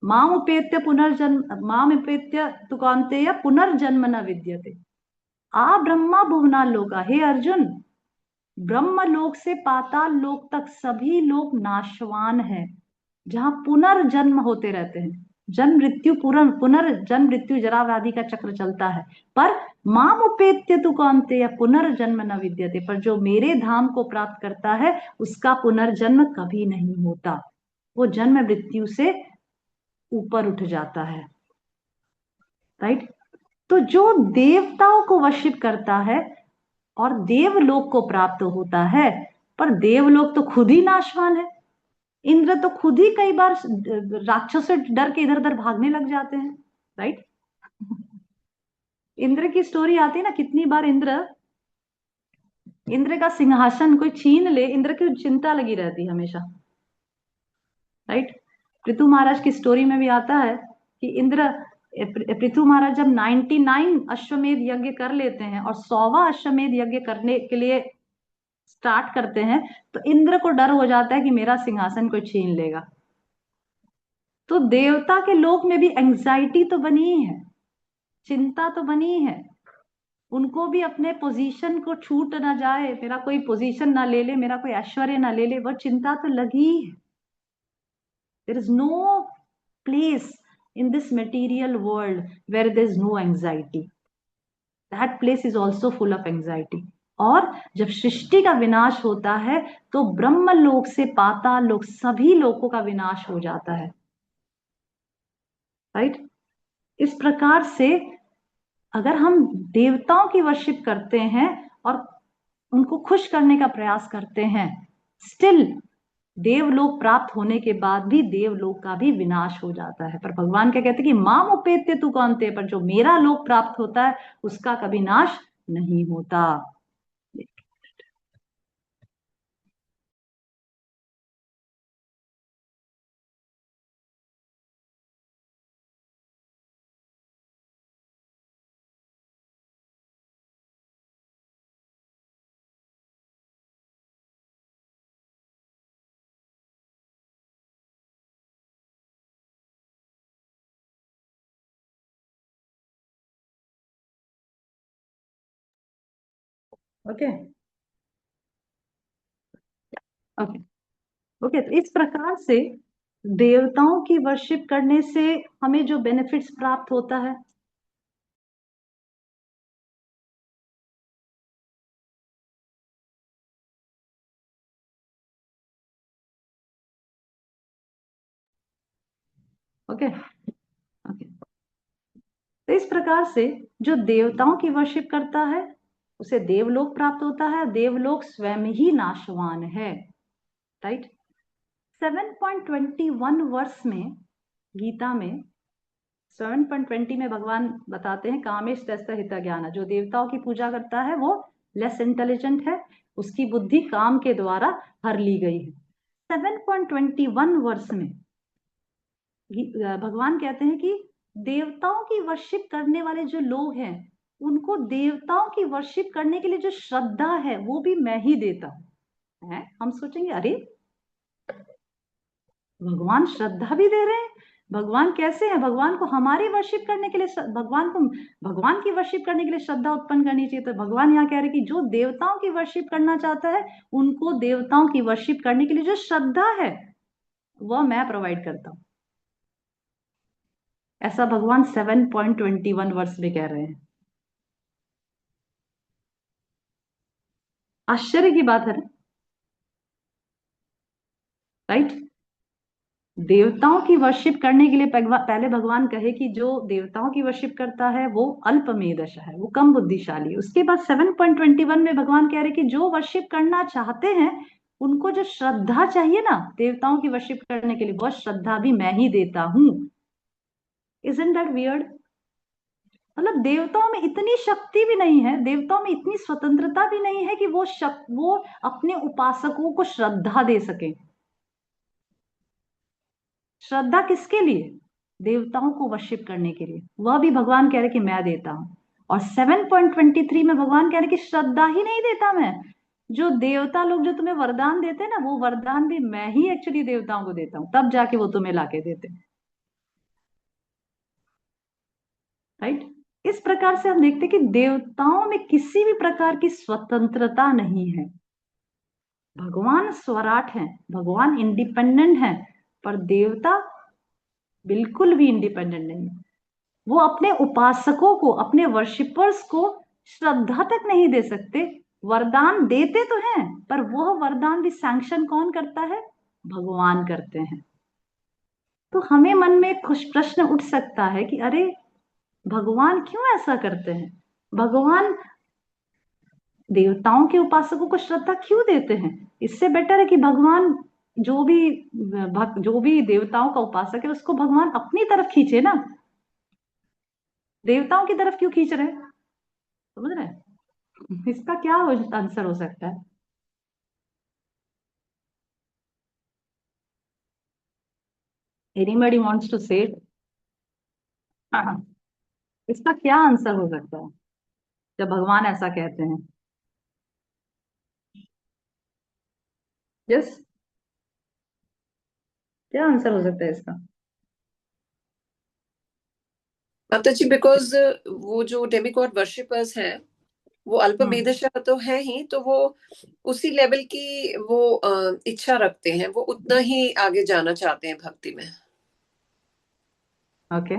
माम उपेत्य पुनर्जन्म माम उपेत्य तुकांतेय पुनर्जन्म न विद्यते। आ ब्रह्मा भुवना लोका, हे अर्जुन, ब्रह्म लोक से पाताल लोक तक सभी लोग नाशवान है, जहां पुनर्जन्म होते रहते हैं, जन्म मृत्यु पुनर्जन्म मृत्यु जरा व्याधि का चक्र चलता है। पर माम उपेत्य तु कौनते, या पुनर्जन्म न विद्यते, पर जो मेरे धाम को प्राप्त करता है उसका पुनर्जन्म कभी नहीं होता, वो जन्म मृत्यु से ऊपर उठ जाता है। राइट, तो जो देवताओं को वर्शिप करता है और देवलोक को प्राप्त होता है, पर देवलोक तो खुद ही नाशवान है। इंद्र तो खुद ही कई बार राक्षस से डर के इधर उधर भागने लग जाते हैं। राइट, इंद्र की स्टोरी आती है ना, कितनी बार इंद्र का सिंहासन कोई छीन ले, इंद्र की चिंता लगी रहती है हमेशा। राइट, पृथु महाराज की स्टोरी में भी आता है कि पृथु महाराज जब 99 अश्वमेध यज्ञ कर लेते हैं और 100वां अश्वमेध यज्ञ करने के लिए स्टार्ट करते हैं, तो इंद्र को डर हो जाता है कि मेरा सिंहासन कोई छीन लेगा। तो देवता के लोक में भी एंजाइटी तो बनी ही है, चिंता तो बनी है, उनको भी अपने पोजीशन को छूट ना जाए, मेरा कोई पोजीशन ना ले ले, मेरा कोई ऐश्वर्य ना ले ले, वो चिंता तो लगी है। There is no place in this material world where there is no anxiety, that place is also full of anxiety. और जब सृष्टि का विनाश होता है तो ब्रह्म लोक से पाताल लोक सभी लोगों का विनाश हो जाता है। राइट, इस प्रकार से अगर हम देवताओं की वर्शिप करते हैं और उनको खुश करने का प्रयास करते हैं, स्टिल देवलोक प्राप्त होने के बाद भी देवलोक का भी विनाश हो जाता है। पर भगवान क्या कहते हैं कि माम उपेत्य तु कौनते, पर जो मेरा लोक प्राप्त होता है उसका कभी नाश नहीं होता। ओके ओके ओके, तो इस प्रकार से देवताओं की वर्शिप करने से हमें जो बेनिफिट्स प्राप्त होता है, ओके ओके, तो इस प्रकार से जो देवताओं की वर्शिप करता है उसे देवलोक प्राप्त होता है, देवलोक स्वयं ही नाशवान है। राइट, 7.21 वर्ष में गीता में 7.20 में भगवान बताते हैं कामेश तस्य हित ज्ञान, जो देवताओं की पूजा करता है वो लेस इंटेलिजेंट है, उसकी बुद्धि काम के द्वारा हर ली गई है। 7.21 वर्ष में भगवान कहते हैं कि देवताओं की वर्शिप करने वाले जो लोग हैं उनको देवताओं की वर्शिप करने के लिए जो श्रद्धा है वो भी मैं ही देता हूं। है, हम सोचेंगे अरे भगवान श्रद्धा भी दे रहे हैं, भगवान कैसे हैं, भगवान को हमारी वर्शिप करने के लिए, भगवान की वर्शिप करने के लिए श्रद्धा उत्पन्न करनी चाहिए। तो भगवान यहाँ कह रहे हैं कि जो देवताओं की वर्शिप करना चाहता है उनको देवताओं की वर्शिप करने के लिए जो श्रद्धा है वह मैं प्रोवाइड करता हूं। ऐसा भगवान 7.21 वर्ष में कह रहे हैं। आश्चर्य की बात है, राइट। देवताओं की वर्शिप करने के लिए पहले भगवान कहे कि जो देवताओं की वर्शिप करता है वो अल्प मेधश है, वो कम बुद्धिशाली। उसके बाद 7.21 में भगवान कह रहे कि जो वर्शिप करना चाहते हैं उनको जो श्रद्धा चाहिए ना देवताओं की वर्शिप करने के लिए, वह श्रद्धा भी मैं ही देता हूं। Isn't that weird? मतलब देवताओं में इतनी शक्ति भी नहीं है, देवताओं में इतनी स्वतंत्रता भी नहीं है कि वो अपने उपासकों को श्रद्धा दे सके। श्रद्धा किसके लिए? देवताओं को वर्शिप करने के लिए, वह भी भगवान कह रहे कि मैं देता हूं। और 7.23 में भगवान कह रहे कि श्रद्धा ही नहीं देता मैं, जो देवता लोग जो तुम्हें वरदान देते हैं ना वो वरदान भी मैं ही एक्चुअली देवताओं को देता हूं, तब जाके वो तुम्हें लाके देते हैं, राइट। इस प्रकार से हम देखते हैं कि देवताओं में किसी भी प्रकार की स्वतंत्रता नहीं है। भगवान स्वराट हैं, भगवान इंडिपेंडेंट हैं, पर देवता बिल्कुल भी इंडिपेंडेंट नहीं। वो अपने उपासकों को, अपने वर्शिपर्स को श्रद्धा तक नहीं दे सकते। वरदान देते तो हैं पर वह वरदान भी सैंक्शन कौन करता है? भगवान करते हैं। तो हमें मन में कुछ प्रश्न उठ सकता है कि अरे भगवान क्यों ऐसा करते हैं, भगवान देवताओं के उपासकों को श्रद्धा क्यों देते हैं? इससे बेटर है कि भगवान जो भी देवताओं का उपासक है उसको भगवान अपनी तरफ खींचे ना, देवताओं की तरफ क्यों खींच रहे हैं? समझ रहे हैं? इसका क्या आंसर हो सकता है? एनीबॉडी वांट्स टू से? हाँ, इसका क्या आंसर हो सकता है जब भगवान ऐसा कहते हैं? यस, क्या आंसर हो सकता है इसका? माता जी, बिकॉज वो जो डेमिगॉड वर्शिपर्स हैं वो अल्प मेधशा तो है ही, तो वो उसी लेवल की वो इच्छा रखते हैं, वो उतना ही आगे जाना चाहते हैं भक्ति में। ओके,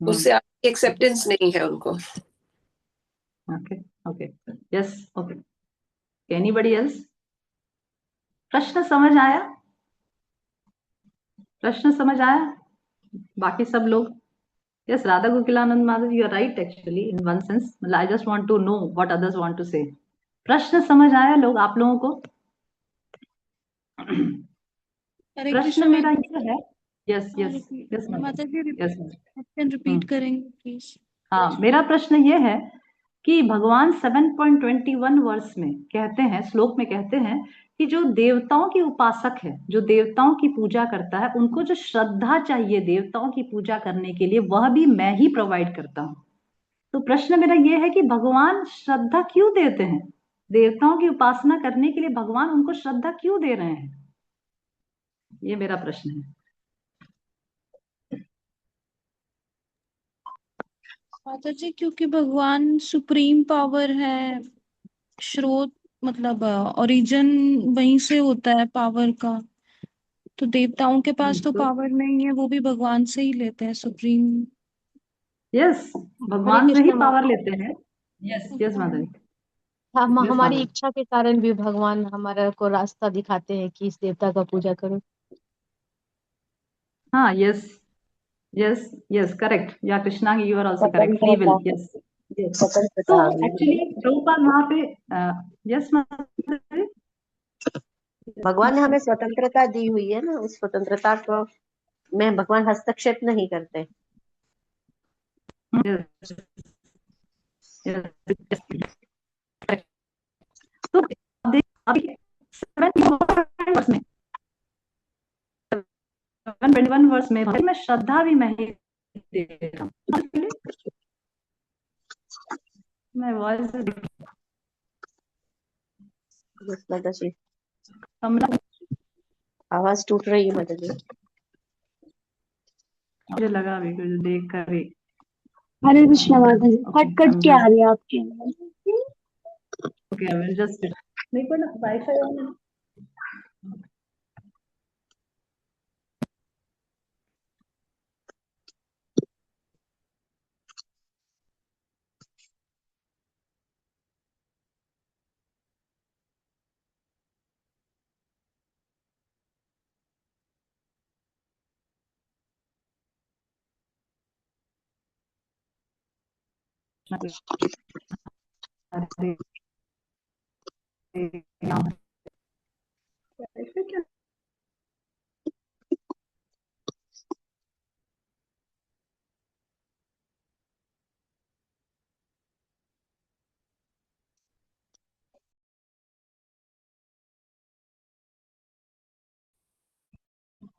उससे आगे एक्सेप्टेंस नहीं है उनको। Okay, okay, yes, okay. Anybody else? प्रश्न समझ आया? प्रश्न समझ आया? बाकी सब लोग? Yes, Radha Gokilananda Madhav, you are right actually in one sense. I just want to know what others want to say. प्रश्न समझ आया लोग, आप लोगों को? हरे प्रश्न कृष्ण मेरा माता ये है, यस यस यस माता जी, यस, क्वेश्चन रिपीट करेंगे प्लीज? हाँ, मेरा प्रश्न ये है कि भगवान 7.21 वर्ष में कहते हैं, श्लोक में कहते हैं कि जो देवताओं की उपासक है, जो देवताओं की पूजा करता है, उनको जो श्रद्धा चाहिए देवताओं की पूजा करने के लिए वह भी मैं ही प्रोवाइड करता हूं। तो प्रश्न मेरा ये है कि भगवान श्रद्धा क्यों देते हैं? देवताओं की उपासना करने के लिए भगवान उनको श्रद्धा क्यों दे रहे हैं? ये मेरा प्रश्न है। माता जी, क्योंकि भगवान सुप्रीम पावर है, स्रोत मतलब ओरिजिन वहीं से होता है पावर का। तो देवताओं के पास तो पावर नहीं है, वो भी भगवान से ही लेते हैं सुप्रीम। यस, हरे भगवान से ही कृष्ण पावर माता। लेते हैं। यस यस माधवी, यस हमारी माधवी। इच्छा के कारण भी भगवान हमारा को रास्ता दिखाते हैं कि इस देवता का पूजा करो। हाँ, yes yes yes, correct. Yeah Krishna, you are also correct, free will, yes. तो स्वतंत्रता एक्चुअली प्रभुपाद वहां पे, यस माधवी, भगवान ने हमें स्वतंत्रता दी हुई है ना, उस स्वतंत्रता को में भगवान हस्तक्षेप नहीं करते। Yes, yes, yes. तो अभी 7:21 में 7:21 वर्ष में मैं श्रद्धा भी मैं ही दे रहा हूँ। मैं वॉइस माताजी कमला आवाज टूट रही है माताजी। मुझे लगा अभी कुछ देख कर ही। हरे कृष्णा माताजी, कट कट के आ रही है आपकी। ओके, आई विल जस्ट मेरे को ना वाईफाई ऑन है। अरे ऐसे क्या?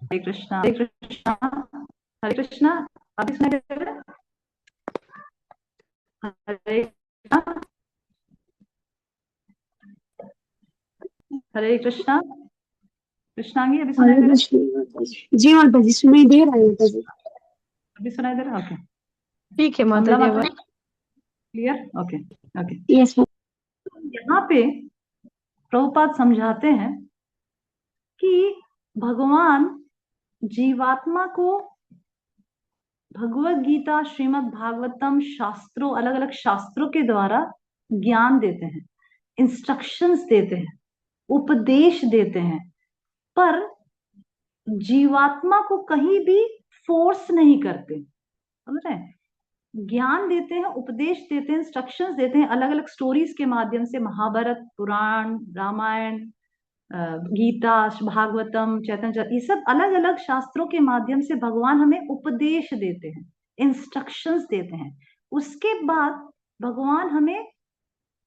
हरे कृष्णा, हरे कृष्णा, हरे कृष्णा। अभी सुनाई दे रहा है? हरे कृष्णा, हरे कृष्णा, कृष्णांगी अभी सुनाई हरे दे रहा है? कृष्णा माताजी। जी माताजी, सुनाई दे रहा है माताजी। अभी सुनाई दे रहा है? ओके, ठीक है कमला माताजी। माता अब क्लियर? Okay okay. यस यहाँ पे प्रभुपाद समझाते हैं कि भगवान जीवात्मा को भगवत गीता, श्रीमद् भागवतम, शास्त्रों, अलग अलग शास्त्रों के द्वारा ज्ञान देते हैं, इंस्ट्रक्शंस देते हैं, उपदेश देते हैं, पर जीवात्मा को कहीं भी फोर्स नहीं करते। समझ रहे हैं? ज्ञान देते हैं, उपदेश देते हैं, इंस्ट्रक्शंस देते हैं, अलग अलग स्टोरीज के माध्यम से, महाभारत, पुराण, रामायण, गीता, भागवतम, चैतन्य, ये सब अलग अलग शास्त्रों के माध्यम से भगवान हमें उपदेश देते हैं, इंस्ट्रक्शंस देते हैं। उसके बाद भगवान हमें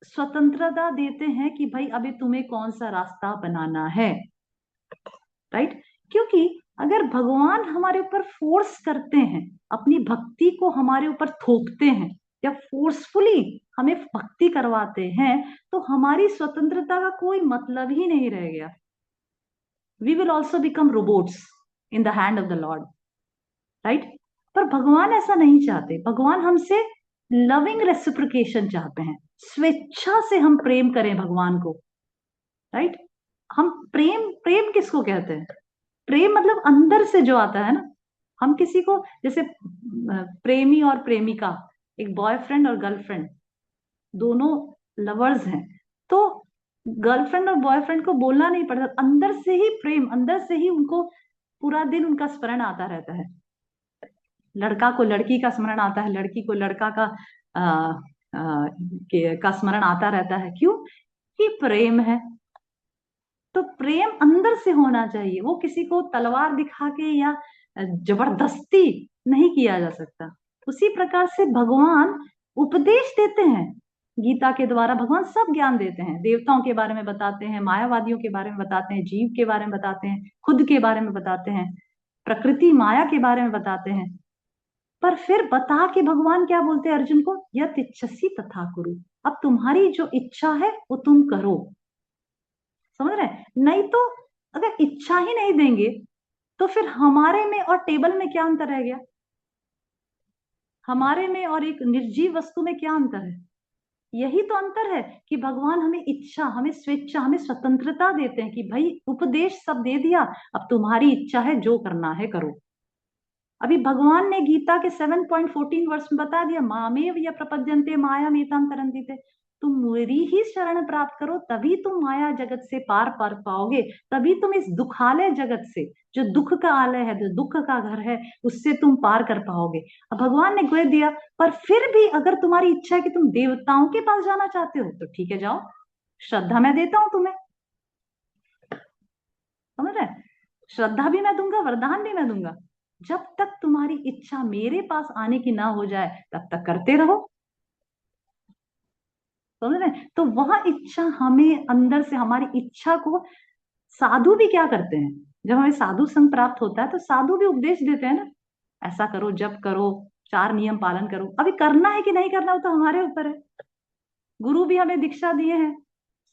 स्वतंत्रता देते हैं कि भाई अभी तुम्हें कौन सा रास्ता बनाना है, राइट? क्योंकि अगर भगवान हमारे ऊपर फोर्स करते हैं, अपनी भक्ति को हमारे ऊपर थोपते हैं या फोर्सफुली हमें भक्ति करवाते हैं, तो हमारी स्वतंत्रता का कोई मतलब ही नहीं रह गया। We will also become robots in the hand of the Lord, right? पर भगवान ऐसा नहीं चाहते। भगवान हमसे लविंग रेसिप्रोकेशन चाहते हैं, स्वेच्छा से हम प्रेम करें भगवान को, राइट? हम प्रेम किसको कहते हैं? प्रेम मतलब अंदर से जो आता है ना। हम किसी को, जैसे प्रेमी और प्रेमिका, एक बॉयफ्रेंड और गर्लफ्रेंड, दोनों लवर्स हैं, तो गर्लफ्रेंड और बॉयफ्रेंड को बोलना नहीं पड़ता, अंदर से ही प्रेम, अंदर से ही उनको पूरा दिन उनका स्मरण आता रहता है। लड़का को लड़की का स्मरण आता है, लड़की को लड़का का स्मरण आता रहता है। क्यों? कि प्रेम है। तो प्रेम अंदर से होना चाहिए, वो किसी को तलवार दिखा के या जबरदस्ती नहीं किया जा सकता। उसी प्रकार से भगवान उपदेश देते हैं, गीता के द्वारा भगवान सब ज्ञान देते हैं, देवताओं के बारे में बताते हैं, मायावादियों के बारे में बताते हैं, जीव के बारे में बताते हैं, खुद के बारे में बताते हैं, प्रकृति माया के बारे में बताते हैं। पर फिर बता के भगवान क्या बोलते हैं अर्जुन को? यत इच्छसि तथा कुरु। अब तुम्हारी जो इच्छा है वो तुम करो। समझ रहे हैं? नहीं तो अगर इच्छा ही नहीं देंगे तो फिर हमारे में और टेबल में क्या अंतर रह गया? हमारे में और एक निर्जीव वस्तु में क्या अंतर है? यही तो अंतर है कि भगवान हमें इच्छा, हमें स्वेच्छा, हमें स्वतंत्रता देते हैं कि भाई उपदेश सब दे दिया, अब तुम्हारी इच्छा है, जो करना है करो। अभी भगवान ने गीता के 7.14 वर्ष में बता दिया, मामेव या प्रपद्यन्ते मायामेतां तरन्ति ते। तुम मेरी ही शरण प्राप्त करो, तभी तुम माया जगत से पार पार पाओगे, तभी तुम इस दुखालय जगत से, जो दुख का आलय है, जो दुख का घर है, उससे तुम पार कर पाओगे। अब भगवान ने कह दिया, पर फिर भी अगर तुम्हारी इच्छा है कि तुम देवताओं के पास जाना चाहते हो तो ठीक है, जाओ, श्रद्धा मैं देता हूं तुम्हें। समझ रहे? श्रद्धा भी मैं दूंगा, वरदान भी मैं दूंगा। जब तक तुम्हारी इच्छा मेरे पास आने की ना हो जाए तब तक करते रहो। समझ रहे? तो वह इच्छा हमें अंदर से, हमारी इच्छा को साधु भी क्या करते हैं, जब हमें साधु संग प्राप्त होता है तो साधु भी उपदेश देते हैं ना, ऐसा करो, जब करो, 4 नियम पालन करो। अभी करना है कि नहीं करना वो तो हमारे ऊपर है। गुरु भी हमें दीक्षा दिए हैं,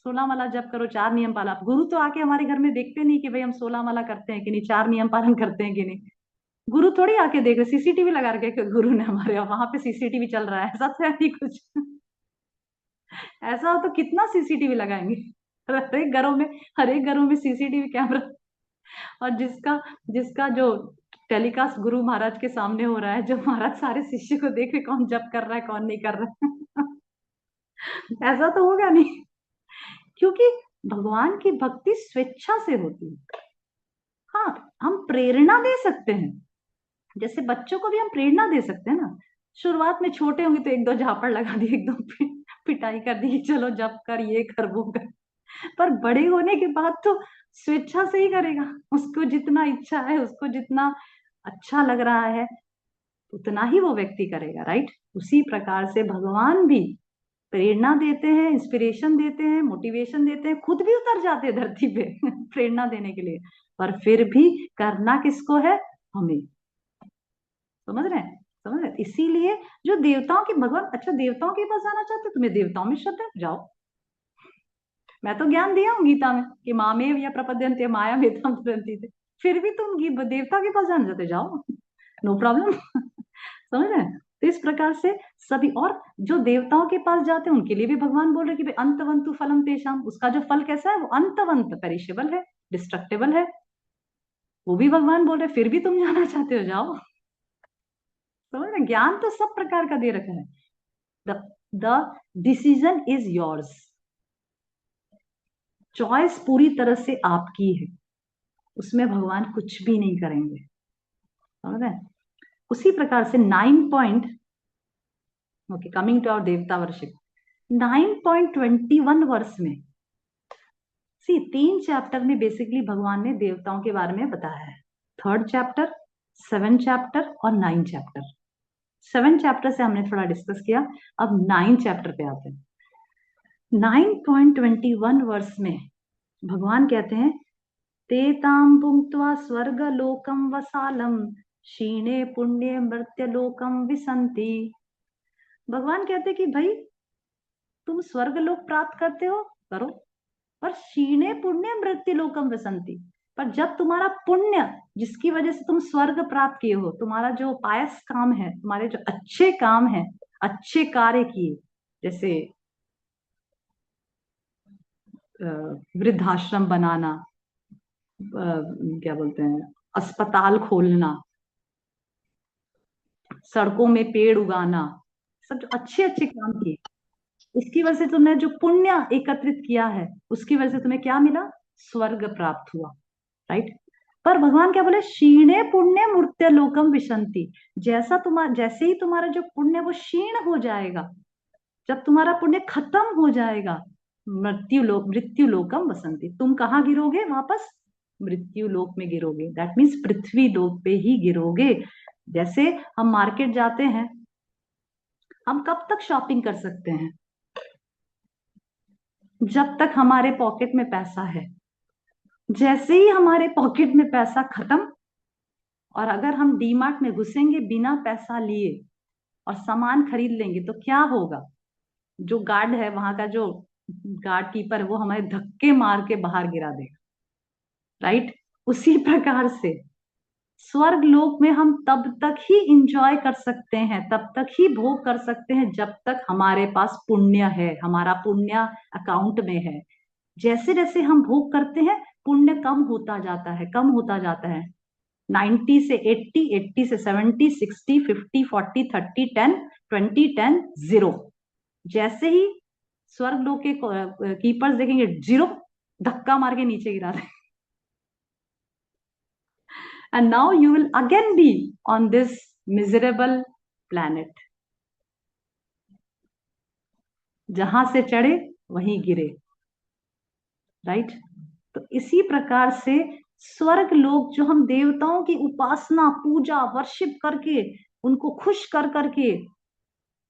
16 माला जप करो, 4 नियम पालन। गुरु तो आके हमारे घर में देखते नहीं कि भाई हम 16 माला करते हैं कि नहीं, 4 नियम पालन करते हैं कि नहीं। गुरु थोड़ी आके देख रहे, सीसीटीवी लगा के गुरु ने हमारे वहां पे सीसीटीवी चल रहा है, ऐसा तो है नहीं कुछ। ऐसा हो तो कितना सीसीटीवी लगाएंगे, हर एक घरों में सीसीटीवी कैमरा। और जिसका जिसका जो टेलीकास्ट गुरु महाराज के सामने हो रहा है, जो महाराज सारे शिष्य को देख रहे कौन जप कर रहा है कौन नहीं कर रहा है। ऐसा तो होगा नहीं, क्योंकि भगवान की भक्ति स्वेच्छा से होती है। हाँ, हम प्रेरणा दे सकते हैं, जैसे बच्चों को भी हम प्रेरणा दे सकते हैं ना। शुरुआत में छोटे होंगे तो 1-2 झापड़ लगा दी, एकदम पिटाई कर दी, चलो जप कर, ये कर, वो कर। पर बड़े होने के बाद तो स्वेच्छा से ही करेगा, उसको जितना इच्छा है, उसको जितना अच्छा लग रहा है उतना ही वो व्यक्ति करेगा, राइट। उसी प्रकार से भगवान भी प्रेरणा देते हैं, इंस्पिरेशन देते हैं, मोटिवेशन देते हैं, खुद भी उतर जाते हैं धरती पे प्रेरणा देने के लिए, पर फिर भी करना किसको है, हमें। समझ रहे हैं, समझ रहे हैं? इसीलिए जो देवताओं के भगवान, अच्छा देवताओं के पास जाना चाहते, तुम्हें देवताओं में श्रद्धा, जाओ। मैं तो ज्ञान दिया हूँ गीता में कि मामेव या प्रपद्यन्ते माया मेताम तरन्ति थे, फिर भी तुम देवता के पास जाना चाहते, जाओ, नो प्रॉब्लम। समझ रहे हैं? तो इस प्रकार से सभी, और जो देवताओं के पास जाते हैं उनके लिए भी भगवान बोल रहे कि भाई अंतवंतु फलम तेषाम, उसका जो फल कैसा है, वो अंतवंत, पेरिशेबल है, डिस्ट्रक्टेबल है, वो भी भगवान बोल रहे, फिर भी तुम जाना चाहते हो, जाओ। समझ रहे? ज्ञान तो सब प्रकार का दे रखा है। The decision is yours, choice पूरी तरह से आपकी है, उसमें भगवान कुछ भी नहीं करेंगे। समझ रहे? उसी प्रकार से 9 point, okay, coming to our देवता वर्शिप, 9.21 वर्ष में, सी 3 चैप्टर में बेसिकली भगवान ने देवताओं के बारे में बताया है। 3rd चैप्टर, 7 चैप्टर और 9 चैप्टर। 7 चैप्टर से हमने थोड़ा डिस्कस किया, अब 9 चैप्टर पे आते हैं। 9.21 वर्ष में भगवान कहते हैं, तेताम भुंक्त्वा स्वर्ग लोकम वसालम क्षीणे पुण्य मर्त्य लोकम विसंति। भगवान कहते कि भाई तुम स्वर्ग लोक प्राप्त करते हो, करो, पर क्षीणे पुण्य मृत्यु लोकम विसंति, पर जब तुम्हारा पुण्य, जिसकी वजह से तुम स्वर्ग प्राप्त किए हो, तुम्हारा जो पायस काम है, तुम्हारे जो अच्छे काम है, अच्छे कार्य किए, जैसे वृद्धाश्रम बनाना, क्या बोलते हैं, अस्पताल खोलना, सड़कों में पेड़ उगाना, सब जो अच्छे अच्छे काम किए, उसकी वजह से तुमने जो पुण्य एकत्रित किया है, उसकी वजह से तुम्हें क्या मिला, स्वर्ग प्राप्त हुआ, राइट। पर भगवान क्या बोले, क्षीणे पुण्य मूर्त्य लोकम विशंति, जैसे ही तुम्हारा जो पुण्य वो क्षीण हो जाएगा, जब तुम्हारा पुण्य खत्म हो जाएगा, मृत्यु लोकम वसंती, तुम कहाँ गिरोगे, वापस मृत्यु लोक में गिरोगे। दैट मीन्स पृथ्वी लोक पे ही गिरोगे। जैसे हम मार्केट जाते हैं, हम कब तक शॉपिंग कर सकते हैं, जब तक हमारे पॉकेट में पैसा है। जैसे ही हमारे पॉकेट में पैसा खत्म, और अगर हम डीमार्ट में घुसेंगे बिना पैसा लिए और सामान खरीद लेंगे, तो क्या होगा, जो गार्ड है, वहां का जो गार्ड कीपर है, वो हमारे धक्के मार के बाहर गिरा देगा, राइट। उसी प्रकार से स्वर्ग लोक में हम तब तक ही इंजॉय कर सकते हैं, तब तक ही भोग कर सकते हैं, जब तक हमारे पास पुण्य है, हमारा पुण्य अकाउंट में है। जैसे जैसे हम भोग करते हैं, पुण्य कम होता जाता है, कम होता जाता है। 90 से 80, 80 से 70, 60, 50, 40, 30, 10, 20, 10, 0। जैसे ही स्वर्ग लोक के कीपर्स देखेंगे 0, धक्का मार के नीचे गिरा दें। And now you will again be on this miserable planet. जहां से चढ़े वहीं गिरे, राइट। तो इसी प्रकार से स्वर्ग लोक, जो हम देवताओं की उपासना, पूजा, वर्शिप करके उनको खुश कर करके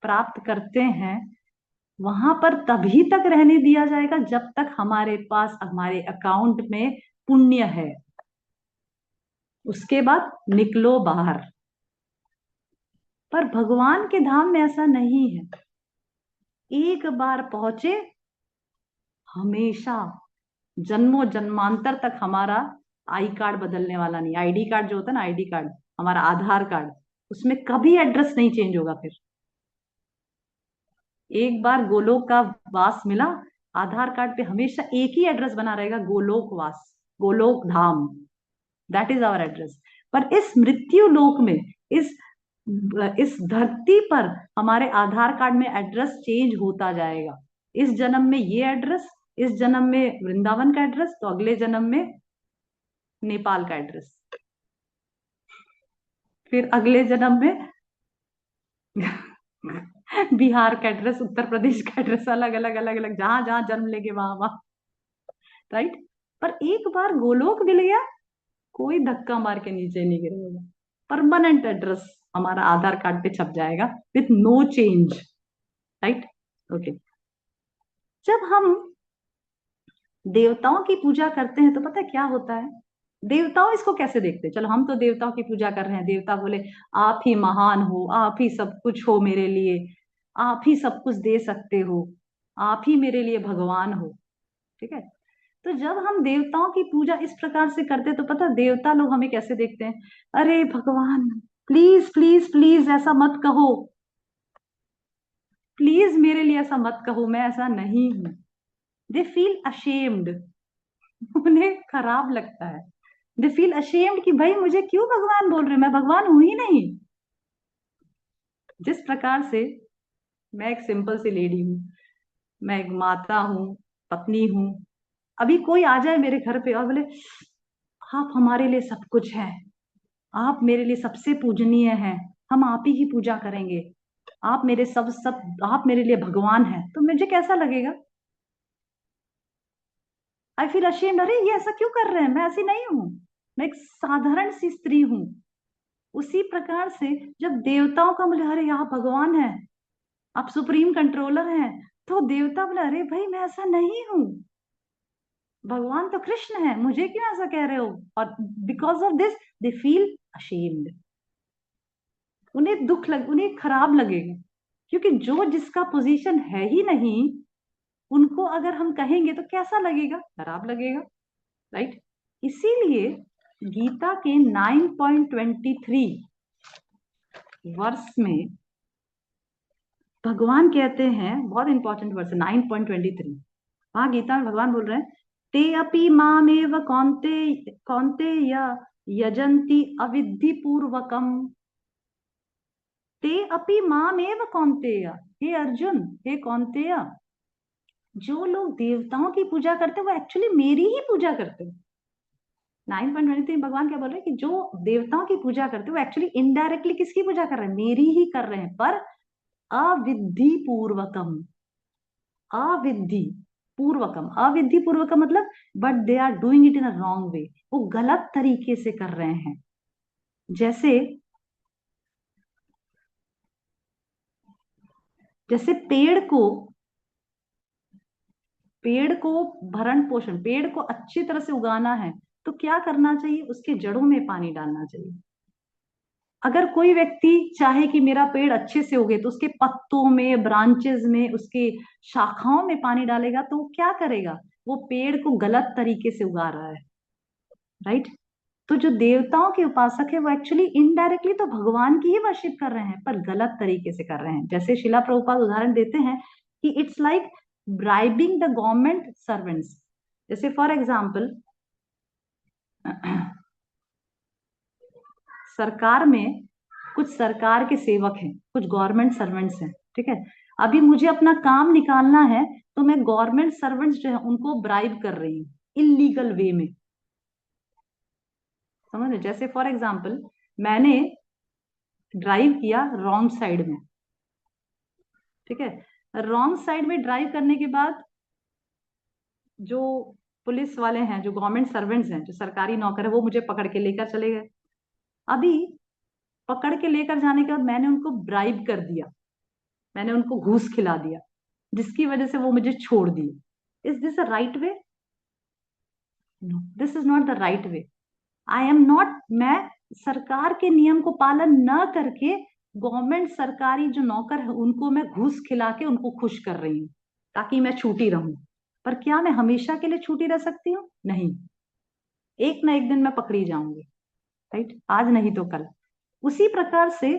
प्राप्त करते हैं, वहां पर तभी तक रहने दिया जाएगा जब तक हमारे पास हमारे अकाउंट में पुण्य है। उसके बाद निकलो बाहर। पर भगवान के धाम में ऐसा नहीं है। एक बार पहुंचे, हमेशा जन्मों जन्मांतर तक हमारा आई कार्ड बदलने वाला नहीं। आईडी कार्ड जो होता है ना, आईडी कार्ड, हमारा आधार कार्ड, उसमें कभी एड्रेस नहीं चेंज होगा। फिर एक बार गोलोक का वास मिला, आधार कार्ड पे हमेशा एक ही एड्रेस बना रहेगा, गोलोक वास, गोलोक धाम, दैट इज आवर एड्रेस। पर इस मृत्यु लोक में, इस धरती पर हमारे आधार कार्ड में एड्रेस चेंज होता जाएगा। इस जन्म में ये एड्रेस, इस जन्म में वृंदावन का एड्रेस, तो अगले जन्म में नेपाल का एड्रेस, फिर अगले जन्म में बिहार का एड्रेस, उत्तर प्रदेश का एड्रेस, अलग अलग अलग अलग, जहां जहां जन्म लेंगे वहां वहां, राइट। पर एक बार गोलोक मिल गया, कोई धक्का मार के नीचे नहीं गिरेगा। परमानेंट एड्रेस हमारा आधार कार्ड पे छप जाएगा with no change, right. Okay. जब हम देवताओं की पूजा करते हैं तो पता है क्या होता है? देवताओं इसको कैसे देखते हैं? चलो हम तो देवताओं की पूजा कर रहे हैं, देवता बोले आप ही महान हो, आप ही सब कुछ हो मेरे लिए, आप ही सब कुछ दे सकते हो, आप ही मेरे लिए भगवान हो, ठीक है। तो जब हम देवताओं की पूजा इस प्रकार से करते तो पता देवता लोग हमें कैसे देखते हैं? अरे भगवान, प्लीज प्लीज प्लीज ऐसा मत कहो, प्लीज मेरे लिए ऐसा मत कहो, मैं ऐसा नहीं हूं। दे फील अशेम्ड, उन्हें खराब लगता है। दे फील अशेम्ड कि भाई मुझे क्यों भगवान बोल रहे, मैं भगवान हूं ही नहीं। जिस प्रकार से मैं एक सिंपल सी लेडी हूं, मैं एक माता हूं, पत्नी हूं, अभी कोई आ जाए मेरे घर पे और बोले आप हमारे लिए सब कुछ हैं, आप मेरे लिए सबसे पूजनीय हैं, हम आप ही की पूजा करेंगे, आप मेरे आप मेरे लिए भगवान हैं, तो मुझे कैसा लगेगा? आई फील अशेम्ड, अरे ये ऐसा क्यों कर रहे हैं, मैं ऐसी नहीं हूं, मैं एक साधारण सी स्त्री हूं। उसी प्रकार से जब देवताओं का बोले अरे आप भगवान है, आप सुप्रीम कंट्रोलर हैं, तो देवता बोले अरे भाई मैं ऐसा नहीं हूं, भगवान तो कृष्ण है, मुझे क्यों ऐसा कह रहे हो? और because of this they feel ashamed, उन्हें खराब लगेगा, क्योंकि जो जिसका पोजीशन है ही नहीं, उनको अगर हम कहेंगे तो कैसा लगेगा? खराब लगेगा, राइट। इसीलिए गीता के 9.23 वर्ष में भगवान कहते हैं, बहुत इंपॉर्टेंट वर्स है 9.23, वहां गीता में भगवान बोल रहे हैं ते अपि मामेव कौन्तेय यजन्ति अविद्धि पूर्वकम, ते अपि मामेव कौन्तेय, हे अर्जुन, हे कौन्तेय, जो लोग देवताओं की पूजा करते हैं वो एक्चुअली मेरी ही पूजा करते हैं। 9.23 भगवान क्या बोल रहे हैं कि जो देवताओं की पूजा करते हैं वो एक्चुअली इनडायरेक्टली किसकी पूजा कर रहे हैं? मेरी ही कर रहे हैं, पर अविद्धि पूर्वकम, अविद्धि पूर्वकम, अविद्धि पूर्वकम मतलब but they are doing it in a wrong way, वो गलत तरीके से कर रहे हैं। जैसे जैसे पेड़ को भरण पोषण, पेड़ को अच्छी तरह से उगाना है तो क्या करना चाहिए? उसके जड़ों में पानी डालना चाहिए। अगर कोई व्यक्ति चाहे कि मेरा पेड़ अच्छे से उगे तो उसके पत्तों में, ब्रांचेस में, उसके शाखाओं में पानी डालेगा, तो वो क्या करेगा? वो पेड़ को गलत तरीके से उगा रहा है, राइट। तो जो देवताओं के उपासक है वो एक्चुअली इनडायरेक्टली तो भगवान की ही वर्शिप कर रहे हैं, पर गलत तरीके से कर रहे हैं। जैसे शिला प्रभुपाद उदाहरण देते हैं कि it's like bribing the government servants. जैसे फॉर एग्जाम्पल सरकार में कुछ सरकार के सेवक हैं, कुछ गवर्नमेंट सर्वेंट्स हैं, ठीक है। अभी मुझे अपना काम निकालना है तो मैं गवर्नमेंट सर्वेंट्स जो है उनको ब्राइब कर रही हूँ इलीगल वे में, समझ रहे? जैसे फॉर एग्जाम्पल मैंने ड्राइव किया रॉन्ग साइड में, ठीक है। रॉन्ग साइड में ड्राइव करने के बाद जो पुलिस वाले हैं, जो गवर्नमेंट सर्वेंट्स हैं, जो सरकारी नौकर है, वो मुझे पकड़ के लेकर चले गए। अभी पकड़ के लेकर जाने के बाद मैंने उनको ब्राइब कर दिया, मैंने उनको घूस खिला दिया, जिसकी वजह से वो मुझे छोड़ दिए। Is this a right way? No, this is not the right way. I am not, मैं सरकार के नियम को पालन न करके गवर्नमेंट सरकारी जो नौकर है उनको मैं घूस खिला के उनको खुश कर रही हूँ ताकि मैं छूटी रहूं। पर क्या मैं हमेशा के लिए छूटी रह सकती हूँ? नहीं, एक ना एक दिन मैं पकड़ी जाऊंगी, राइट? आज नहीं तो कल। उसी प्रकार से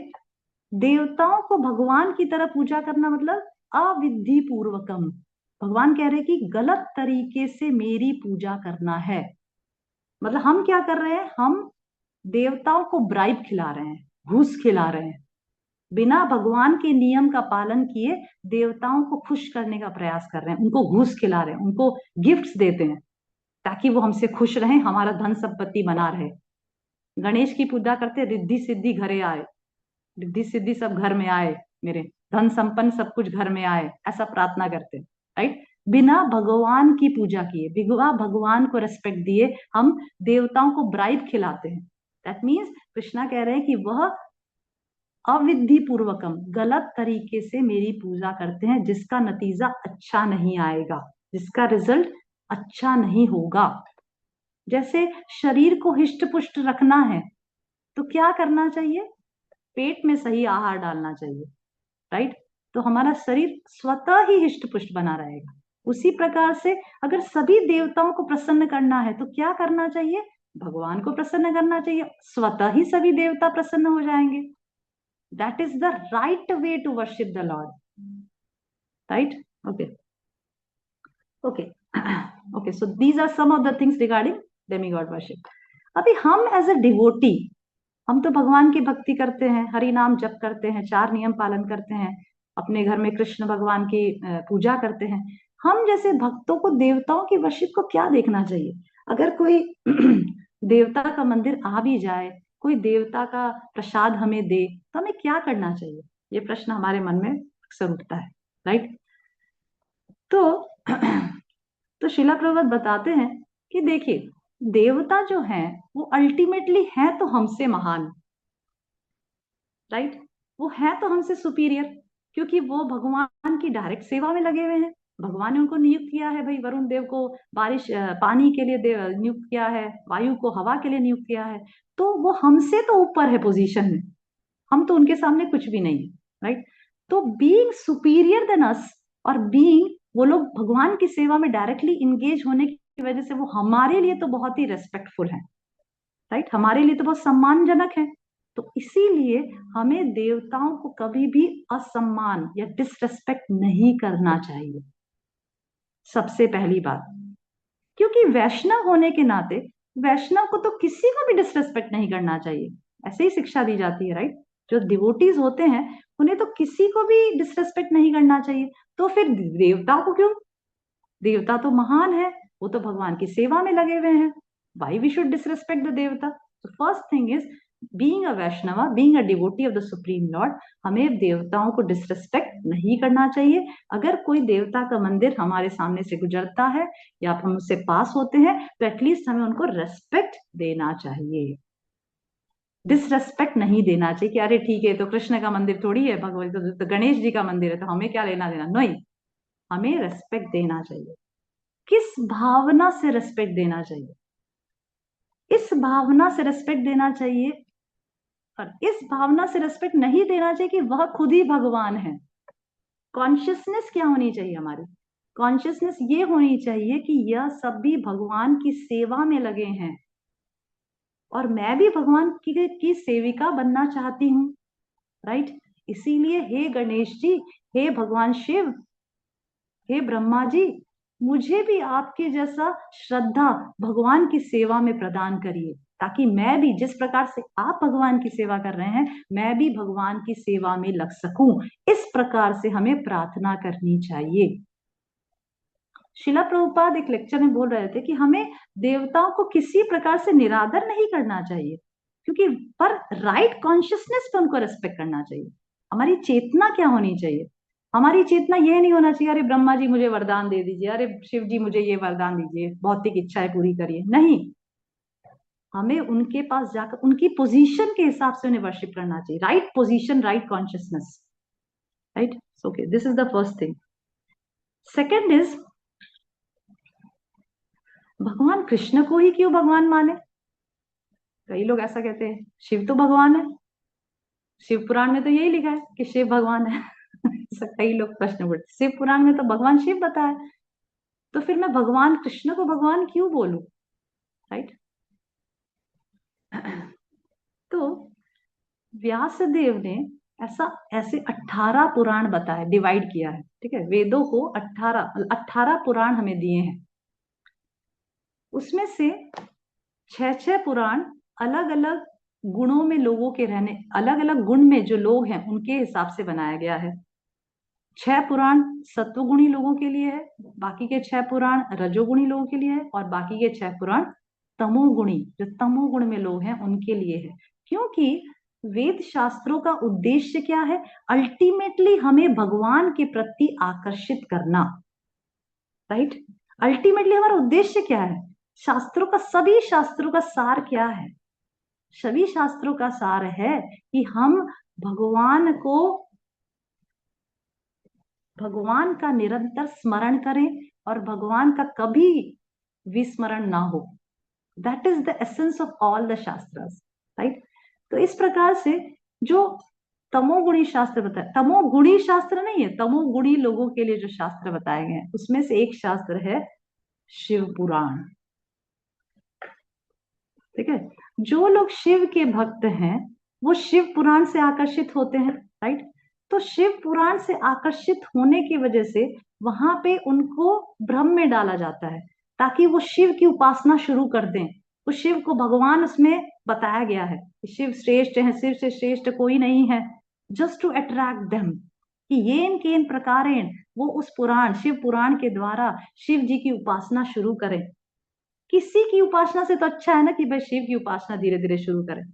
देवताओं को भगवान की तरह पूजा करना मतलब अविधि पूर्वकम। भगवान कह रहे कि गलत तरीके से मेरी पूजा करना है। मतलब हम क्या कर रहे हैं? हम देवताओं को ब्राइब खिला रहे हैं, घूस खिला रहे हैं, बिना भगवान के नियम का पालन किए देवताओं को खुश करने का प्रयास कर रहे हैं, उनको घूस खिला रहे हैं, उनको गिफ्ट्स देते हैं ताकि वो हमसे खुश रहें, हमारा धन संपत्ति बना रहे। गणेश की पूजा करते, रिद्धि सिद्धि घरे आए, रिद्धि सिद्धि सब घर में आए, मेरे धन संपन्न सब कुछ घर में आए, ऐसा प्रार्थना करते हैं, राइट? बिना भगवान की पूजा किए, बिना भगवान को रेस्पेक्ट दिए हम देवताओं को ब्राइब खिलाते हैं। दैट मीन्स कृष्णा कह रहे हैं कि वह अविधि पूर्वकम, गलत तरीके से मेरी पूजा करते हैं, जिसका नतीजा अच्छा नहीं आएगा, जिसका रिजल्ट अच्छा नहीं होगा। जैसे शरीर को हिष्ट पुष्ट रखना है तो क्या करना चाहिए? पेट में सही आहार डालना चाहिए, राइट? तो हमारा शरीर स्वतः ही हिष्ट पुष्ट बना रहेगा। उसी प्रकार से अगर सभी देवताओं को प्रसन्न करना है तो क्या करना चाहिए? भगवान को प्रसन्न करना चाहिए, स्वतः ही सभी देवता प्रसन्न हो जाएंगे। That is the right way to worship the Lord, right? Okay. So these are some of the things regarding demigod worship. अभी हम एज अ डिवोटी, हम तो भगवान की भक्ति करते हैं, हरि नाम जप करते हैं, 4 नियम पालन करते हैं, अपने घर में कृष्ण भगवान की पूजा करते हैं। हम जैसे भक्तों को देवताओं की वर्शिप को क्या देखना चाहिए? अगर कोई देवता का मंदिर आ भी जाए, कोई देवता का प्रसाद हमें दे, तो हमें क्या करना चाहिए? ये प्रश्न हमारे मन में अक्सर उठता है, राइट? तो शिला प्रभुपाद बताते हैं कि देखिए, देवता जो हैं वो अल्टीमेटली है तो हमसे महान, राइट? वो है तो हमसे सुपीरियर, क्योंकि वो भगवान की डायरेक्ट सेवा में लगे हुए हैं। भगवान ने उनको नियुक्त किया है, भाई वरुण देव को बारिश पानी के लिए नियुक्त किया है, वायु को हवा के लिए नियुक्त किया है, तो वो हमसे तो ऊपर है पोजीशन में, हम तो उनके सामने कुछ भी नहीं है, राइट? तो बीइंग सुपीरियर देन अस, और बीइंग वो लोग भगवान की सेवा में डायरेक्टली इंगेज होने की वजह से वो हमारे लिए तो बहुत ही रेस्पेक्टफुल है, राइट? हमारे लिए तो बहुत सम्मानजनक है। तो इसीलिए हमें देवताओं को कभी भी असम्मान या डिसरेस्पेक्ट नहीं करना चाहिए, सबसे पहली बात। क्योंकि वैष्णव होने के नाते वैष्णव को तो किसी को भी डिसरेस्पेक्ट नहीं करना चाहिए, ऐसे ही शिक्षा दी जाती है, राइट? जो डिवोटीज होते हैं उन्हें तो किसी को भी डिसरेस्पेक्ट नहीं करना चाहिए। तो फिर देवताओं को क्यों? देवता तो महान है, वो तो भगवान की सेवा में लगे हुए हैं, why we should disrespect the devata? So first thing is, being a Vaishnava, being a devotee of the Supreme Lord, हमें देवताओं को डिसरेस्पेक्ट नहीं करना चाहिए। अगर कोई देवता का मंदिर हमारे सामने से गुजरता है या हम उससे पास होते हैं तो एटलीस्ट हमें उनको रेस्पेक्ट देना चाहिए, डिसरेस्पेक्ट नहीं देना चाहिए कि अरे ठीक है तो कृष्ण का मंदिर थोड़ी है, भगवान तो गणेश जी का मंदिर है तो हमें क्या लेना देना। नहीं, हमें रेस्पेक्ट देना चाहिए। किस भावना से रेस्पेक्ट देना चाहिए? इस भावना से रेस्पेक्ट देना चाहिए, और इस भावना से रेस्पेक्ट नहीं देना चाहिए कि वह खुद ही भगवान है। कॉन्शियसनेस क्या होनी चाहिए हमारी? कॉन्शियसनेस ये होनी चाहिए कि यह सब भी भगवान की सेवा में लगे हैं और मैं भी भगवान की सेविका बनना चाहती हूँ, राइट? इसीलिए हे गणेश जी, हे भगवान शिव, हे ब्रह्मा जी, मुझे भी आपके जैसा श्रद्धा भगवान की सेवा में प्रदान करिए, ताकि मैं भी जिस प्रकार से आप भगवान की सेवा कर रहे हैं मैं भी भगवान की सेवा में लग सकूं। इस प्रकार से हमें प्रार्थना करनी चाहिए। शिला प्रभुपाद एक लेक्चर में बोल रहे थे कि हमें देवताओं को किसी प्रकार से निरादर नहीं करना चाहिए, क्योंकि पर राइट कॉन्शियसनेस पे उनको रेस्पेक्ट करना चाहिए। हमारी चेतना क्या होनी चाहिए? हमारी चेतना ये नहीं होना चाहिए अरे ब्रह्मा जी मुझे वरदान दे दीजिए, अरे शिव जी मुझे ये वरदान दीजिए, भौतिक इच्छाएं पूरी करिए। नहीं, हमें उनके पास जाकर उनकी पोजीशन के हिसाब से उन्हें वर्शिप करना चाहिए। Right position, right consciousness, right. Okay, this is the first thing. Second is, भगवान कृष्ण को ही क्यों भगवान माने? कई लोग ऐसा कहते हैं शिव तो भगवान है, शिव पुराण में तो यही लिखा है कि शिव भगवान है। ऐसा कई लोग प्रश्न उठते, शिव पुराण में तो भगवान शिव बताया, तो फिर मैं भगवान कृष्ण को भगवान क्यों बोलूं? राइट। तो व्यासदेव ने ऐसे 18 पुराण बताए, डिवाइड किया है, ठीक है। वेदों को 18 पुराण हमें दिए हैं। उसमें से 6 पुराण अलग अलग गुणों में लोगों के रहने, अलग अलग गुण में जो लोग हैं उनके हिसाब से बनाया गया है। 6 पुराण सत्वगुणी लोगों के लिए है, बाकी के 6 पुराण रजोगुणी लोगों के लिए है, और बाकी के 6 पुराण तमोगुणी, जो तमोगुण में लोग हैं उनके लिए है। क्योंकि वेद शास्त्रों का उद्देश्य क्या है? अल्टीमेटली हमें भगवान के प्रति आकर्षित करना, राइट। अल्टीमेटली हमारा उद्देश्य क्या है? शास्त्रों का, सभी शास्त्रों का सार क्या है? सभी शास्त्रों का सार है कि हम भगवान का निरंतर स्मरण करें और भगवान का कभी विस्मरण ना हो। That is the essence of all the shastras, right. तो इस प्रकार से जो तमोगुणी शास्त्र बताए, तमोगुणी शास्त्र नहीं है, तमोगुणी लोगों के लिए जो शास्त्र बताए गए हैं उसमें से एक शास्त्र है शिव पुराण, ठीक है। जो लोग शिव के भक्त हैं वो शिव पुराण से आकर्षित होते हैं, राइट। तो शिव पुराण से आकर्षित होने की वजह से वहां पे उनको भ्रम में डाला जाता है ताकि वो शिव की उपासना शुरू कर दें। तो शिव को भगवान उसमें बताया गया है कि शिव श्रेष्ठ है, शिव से श्रेष्ठ कोई नहीं है, जस्ट टू अट्रैक्ट देम कि येन केन प्रकारेण वो उस पुराण, शिव पुराण के द्वारा शिव जी की उपासना शुरू करें। किसी की उपासना से तो अच्छा है ना कि भाई शिव की उपासना धीरे धीरे शुरू करें,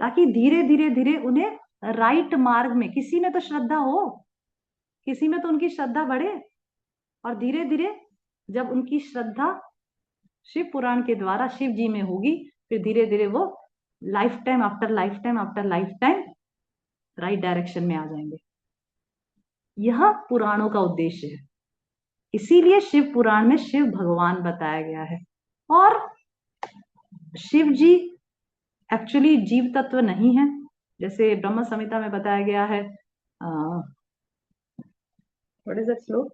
ताकि धीरे धीरे धीरे उन्हें राइट मार्ग में, किसी में तो श्रद्धा हो, किसी में तो उनकी श्रद्धा बढ़े, और धीरे धीरे जब उनकी श्रद्धा शिव पुराण के द्वारा शिव जी में होगी, फिर धीरे धीरे वो life time after life time after life time right direction में आ जाएंगे। यह पुराणों का उद्देश्य है, इसीलिए शिव पुराण में शिव भगवान बताया गया है। और शिव जी एक्चुअली जीव तत्व नहीं है, जैसे ब्रह्म संहिता में बताया गया है। व्हाट इज दैट श्लोक?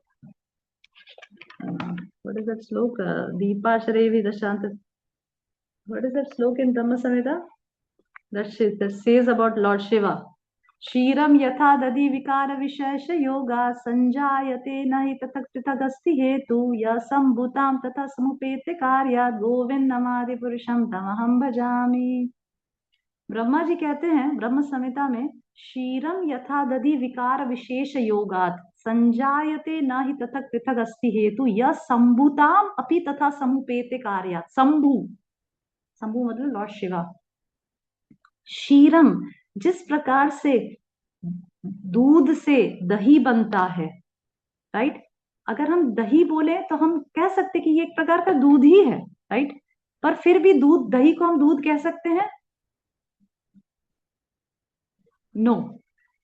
व्हाट इज दैट श्लोक? दीपाशरे भी दशांत, व्हाट इज दैट श्लोक इन ब्रह्म संहिता that says about Lord Shiva? क्षीरम यथा दधि विकार विशेष योगा संजायते नहि पृथक पृथक अस्ति हेतु य संभूताम तथा समुपेते कार्यात् गोविंदमादि पुरुषम तमहं भजामि। ब्रह्मा जी कहते हैं ब्रह्म संहिता में, क्षीरम यथा दधि विकार विशेष योगात् संजायते न हि पृथक पृथक अस्ति हेतु य संभूताम अपि तथा समुपेते कार्यात्। संभू, संभू मतलब लॉर्ड शिवा। क्षीरम, जिस प्रकार से दूध से दही बनता है, राइट। अगर हम दही बोले तो हम कह सकते कि ये एक प्रकार का दूध ही है, राइट। पर फिर भी दूध, दही को हम दूध कह सकते हैं? नो।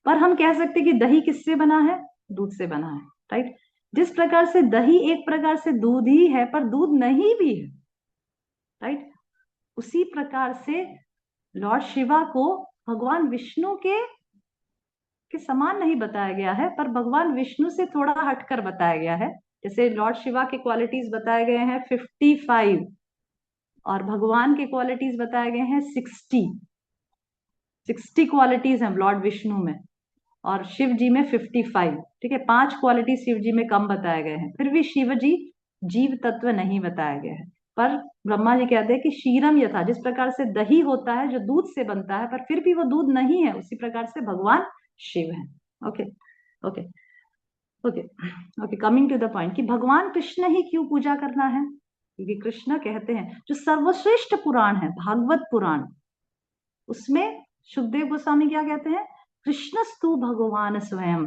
पर हम कह सकते कि दही किससे बना है? दूध से बना है, राइट। जिस प्रकार से दही एक प्रकार से दूध ही है पर दूध नहीं भी है, राइट। उसी प्रकार से लॉर्ड शिवा को भगवान विष्णु के समान नहीं बताया गया है, पर भगवान विष्णु से थोड़ा हटकर बताया गया है। जैसे लॉर्ड शिवा के क्वालिटीज बताए गए हैं 55 और भगवान के क्वालिटीज बताए गए हैं 60 क्वालिटीज हैं लॉर्ड विष्णु में और शिव जी में 55, ठीक है। 5 क्वालिटी शिव जी में कम बताए गए हैं, फिर भी शिव जी जीव तत्व नहीं बताया गया है। पर ब्रह्मा जी कहते हैं कि क्षीरम यथा, जिस प्रकार से दही होता है जो दूध से बनता है पर फिर भी वो दूध नहीं है, उसी प्रकार से भगवान शिव है। Okay okay okay okay, coming to the point कि भगवान कृष्ण ही क्यों पूजा करना है? क्योंकि कृष्ण कहते हैं जो सर्वश्रेष्ठ पुराण है भागवत पुराण, उसमें सुखदेव गोस्वामी क्या कहते हैं? कृष्णस्तु भगवान स्वयं,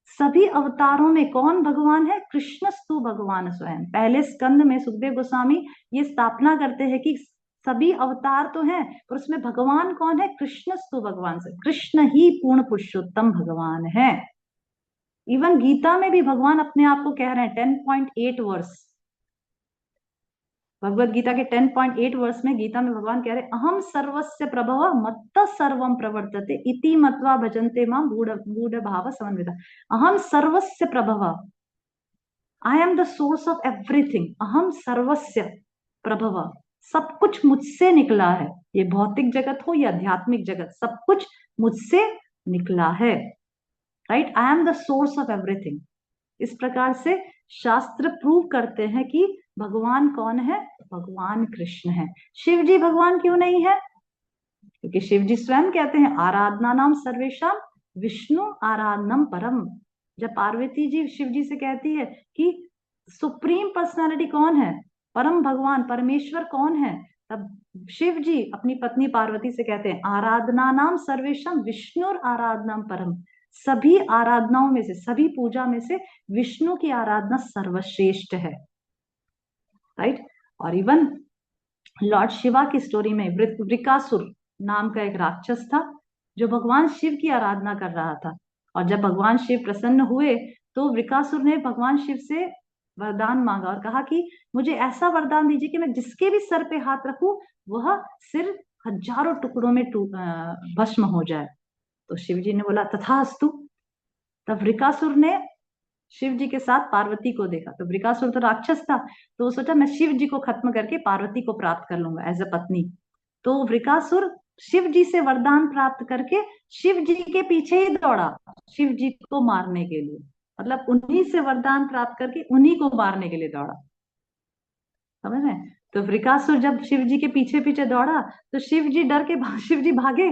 सभी अवतारों में कौन भगवान है? कृष्णस्तु भगवान स्वयं। पहले स्कंद में सुखदेव गोस्वामी ये स्थापना करते हैं कि सभी अवतार तो हैं, पर उसमें भगवान कौन है? कृष्णस्तु भगवान से, कृष्ण ही पूर्ण पुरुषोत्तम भगवान है। इवन गीता में भी भगवान अपने आप को कह रहे हैं 10.8 वर्ष, भगवत गीता के 10.8 वर्ष में गीता में भगवान कह रहे अहम सर्वस्य प्रभव मत्तः सर्वं प्रवर्तते इति मत्वा भजन्ते मां मूढ़ भाव समन्विता। अहम सर्वस्य प्रभव, I am the source of everything. अहम सर्वस्य प्रभव, सब कुछ मुझसे निकला है। ये भौतिक जगत हो या आध्यात्मिक जगत, सब कुछ मुझसे निकला है। Right, I am the source of everything. इस प्रकार से शास्त्र प्रूव करते हैं कि भगवान कौन है? भगवान कृष्ण है। शिव जी भगवान क्यों नहीं है? क्योंकि शिव जी स्वयं कहते हैं आराधना नाम सर्वेशाम विष्णु आराधनम परम। जब पार्वती जी शिव जी से कहती है कि सुप्रीम पर्सनालिटी कौन है, परम भगवान परमेश्वर कौन है, तब शिव जी अपनी पत्नी पार्वती से कहते हैं आराधना नाम सर्वेशम विष्णु आराधनाम परम। सभी आराधनाओं में से, सभी पूजा में से विष्णु की आराधना सर्वश्रेष्ठ है। राइट, और इवन लॉर्ड शिवा की स्टोरी में वृकासुर नाम का एक राक्षस था जो भगवान शिव की आराधना कर रहा था, और जब भगवान शिव प्रसन्न हुए तो वृकासुर ने भगवान शिव से वरदान मांगा और कहा कि मुझे ऐसा वरदान दीजिए कि मैं जिसके भी सर पे हाथ रखूं वह सिर हजारों टुकड़ों में भस्म हो जाए। तो शिव जी ने बोला तथास्तु। तब वृकासुर ने शिव जी के साथ पार्वती को देखा, तो वृकासुर तो राक्षस था, तो वो सोचा मैं शिव जी को खत्म करके पार्वती को प्राप्त कर लूंगा एज अ पत्नी। तो वृकासुर शिव जी से वरदान प्राप्त करके शिव जी के पीछे ही दौड़ा शिव जी को मारने के लिए, मतलब उन्हीं से वरदान प्राप्त करके उन्हीं को मारने के लिए दौड़ा। समझ रहे? तो वृकासुर जब शिव जी के पीछे पीछे दौड़ा तो शिव जी डर के शिव जी भागे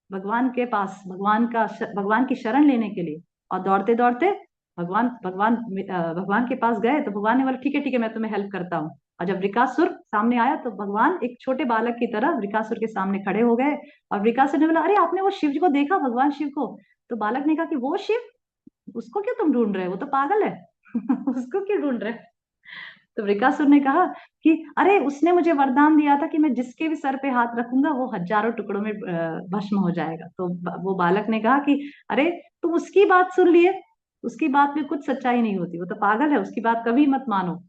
भगवान के पास, भगवान की शरण लेने के लिए, और दौड़ते दौड़ते भगवान के पास गए। तो भगवान ने बोला ठीक है मैं तुम्हें हेल्प करता हूँ। और जब वृकासुर सामने आया तो भगवान एक छोटे बालक की तरह वृकासुर के सामने खड़े हो गए, और वृकासुर ने बोला अरे आपने वो शिव जी को देखा, भगवान शिव को? तो बालक ने कहा कि वो शिव, उसको क्यों तुम ढूंढ रहे हो, वो तो पागल है उसको क्यों ढूंढ रहे? तो वृकासुर ने कहा कि अरे उसने मुझे वरदान दिया था कि मैं जिसके भी सर पे हाथ रखूंगा वो हजारों टुकड़ों में भस्म हो जाएगा। तो वो बालक ने कहा कि अरे तुम उसकी बात सुन लिए, उसकी बात में कुछ सच्चाई नहीं होती, वो तो पागल है, उसकी बात कभी मत मानो,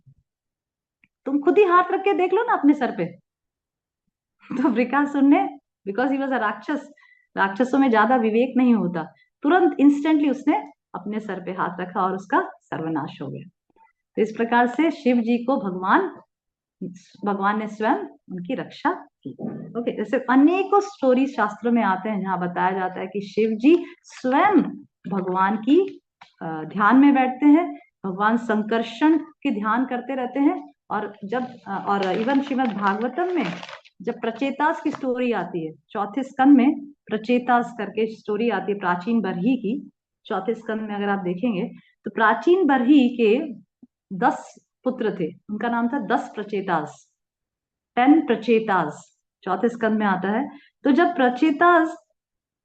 तुम खुद ही हाथ रख के देख लो ना अपने सर पे। तो वृकासुर ने, बिकॉज ही वॉज अ राक्षस, राक्षसों में ज्यादा विवेक नहीं होता, तुरंत इंस्टेंटली उसने अपने सर पे हाथ रखा और उसका सर्वनाश हो गया। तो इस प्रकार से शिव जी को भगवान ने स्वयं उनकी रक्षा की। ओके, जैसे अनेकों स्टोरी शास्त्रों में आते हैं जहां बताया जाता है कि शिव जी स्वयं भगवान की ध्यान में बैठते हैं, भगवान संकर्षण के ध्यान करते रहते हैं। और इवन श्रीमद् भागवतम में जब प्रचेतास की स्टोरी आती है, चौथे स्कंद में प्रचेतास करके स्टोरी आती है प्राचीन बरही की, चौथे स्कंद में अगर आप देखेंगे तो प्राचीन बरही के 10 पुत्र थे, उनका नाम था 10 प्रचेतास, 10 प्रचेतास, चौथे स्कंद में आता है। तो जब प्रचेतास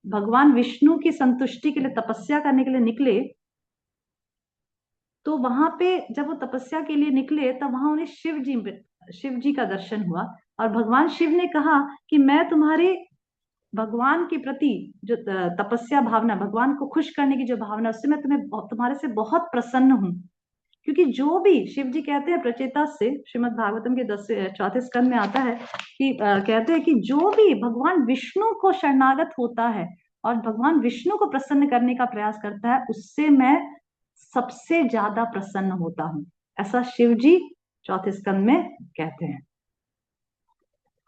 भगवान विष्णु की संतुष्टि के लिए तपस्या करने के लिए निकले, तो वहां पे जब वो तपस्या के लिए निकले तब वहां उन्हें शिव जी का दर्शन हुआ, और भगवान शिव ने कहा कि मैं तुम्हारे भगवान के प्रति जो तपस्या भावना, भगवान को खुश करने की जो भावना, उससे मैं तुम्हारे से बहुत प्रसन्न हूं। क्योंकि जो भी शिव जी कहते हैं प्रचेता से, श्रीमद् भागवतम के चौथे स्कंद में आता है कि कहते हैं कि जो भी भगवान विष्णु को शरणागत होता है और भगवान विष्णु को प्रसन्न करने का प्रयास करता है, उससे मैं सबसे ज्यादा प्रसन्न होता हूं, ऐसा शिव जी चौथे स्कंद में कहते हैं।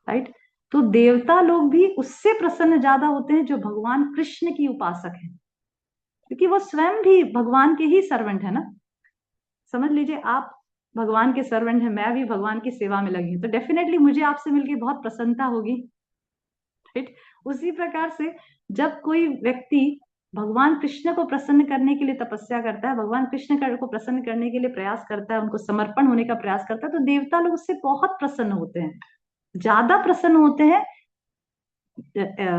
राइट, तो देवता लोग भी उससे प्रसन्न ज्यादा होते हैं जो भगवान कृष्ण की उपासक है, क्योंकि वो स्वयं भी भगवान के ही सर्वेंट है ना। समझ लीजिए आप भगवान के सर्वेंट हैं, मैं भी भगवान की सेवा में लगी हूँ, तो डेफिनेटली मुझे आपसे मिलकर बहुत प्रसन्नता होगी। राइट, उसी प्रकार से जब कोई व्यक्ति भगवान कृष्ण को प्रसन्न करने के लिए तपस्या करता है, भगवान कृष्ण को प्रसन्न करने के लिए प्रयास करता है, उनको समर्पण होने का प्रयास करता है, तो देवता लोग उससे बहुत प्रसन्न होते हैं, ज्यादा प्रसन्न होते हैं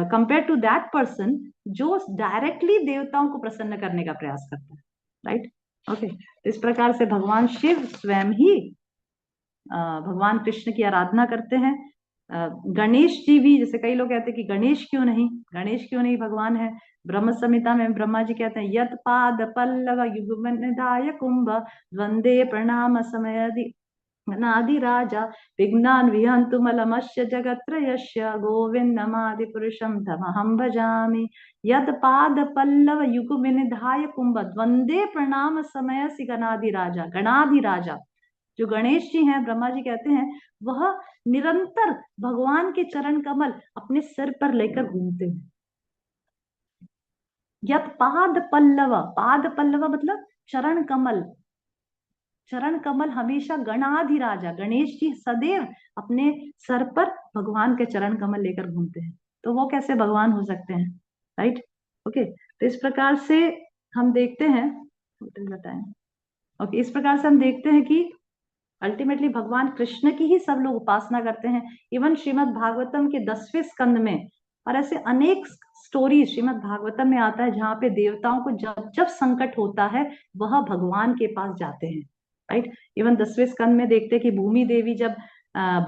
कंपेयर टू दैट पर्सन जो डायरेक्टली देवताओं को प्रसन्न करने का प्रयास करता है, राइट। ओके, इस प्रकार से भगवान शिव स्वयं ही भगवान कृष्ण की आराधना करते हैं। गणेश जी भी, जैसे कई लोग कहते हैं कि गणेश क्यों नहीं, गणेश क्यों नहीं भगवान है। ब्रह्म संहिता में ब्रह्मा जी कहते हैं यत पाद पल्लव युगमनिधाय कुंभ वंदे प्रणाम समयदि नादि राजा विघ्नान् विहन्तु मलमस्य जगत्रयस्य गोविन्दमादि पुरुषं तमहं भजामि। यद पाद पल्लव युगमनिधाय कुंभ वंदे प्रणाम समयसि गणादि राजा। गणादि राजा जो गणेश जी हैं, ब्रह्मा जी कहते हैं, वह निरंतर भगवान के चरण कमल अपने सिर पर लेकर घूमते हैं। यत पाद पल्लव, पाद पल्लव मतलब चरण कमल, चरण कमल हमेशा गणाधिराजा गणेश जी सदैव अपने सर पर भगवान के चरण कमल लेकर घूमते हैं, तो वो कैसे भगवान हो सकते हैं, राइट। ओके, तो इस प्रकार से हम देखते हैं, ओके, इस प्रकार से हम देखते हैं कि अल्टीमेटली भगवान कृष्ण की ही सब लोग उपासना करते हैं। इवन श्रीमद् भागवतम के 10वें स्कंद में, और ऐसे अनेक स्टोरीज श्रीमद् भागवतम में आता है जहाँ पे देवताओं को जब जब संकट होता है वह भगवान के पास जाते हैं, राइट। इवन 10वें स्कंद में देखते हैं कि भूमि देवी जब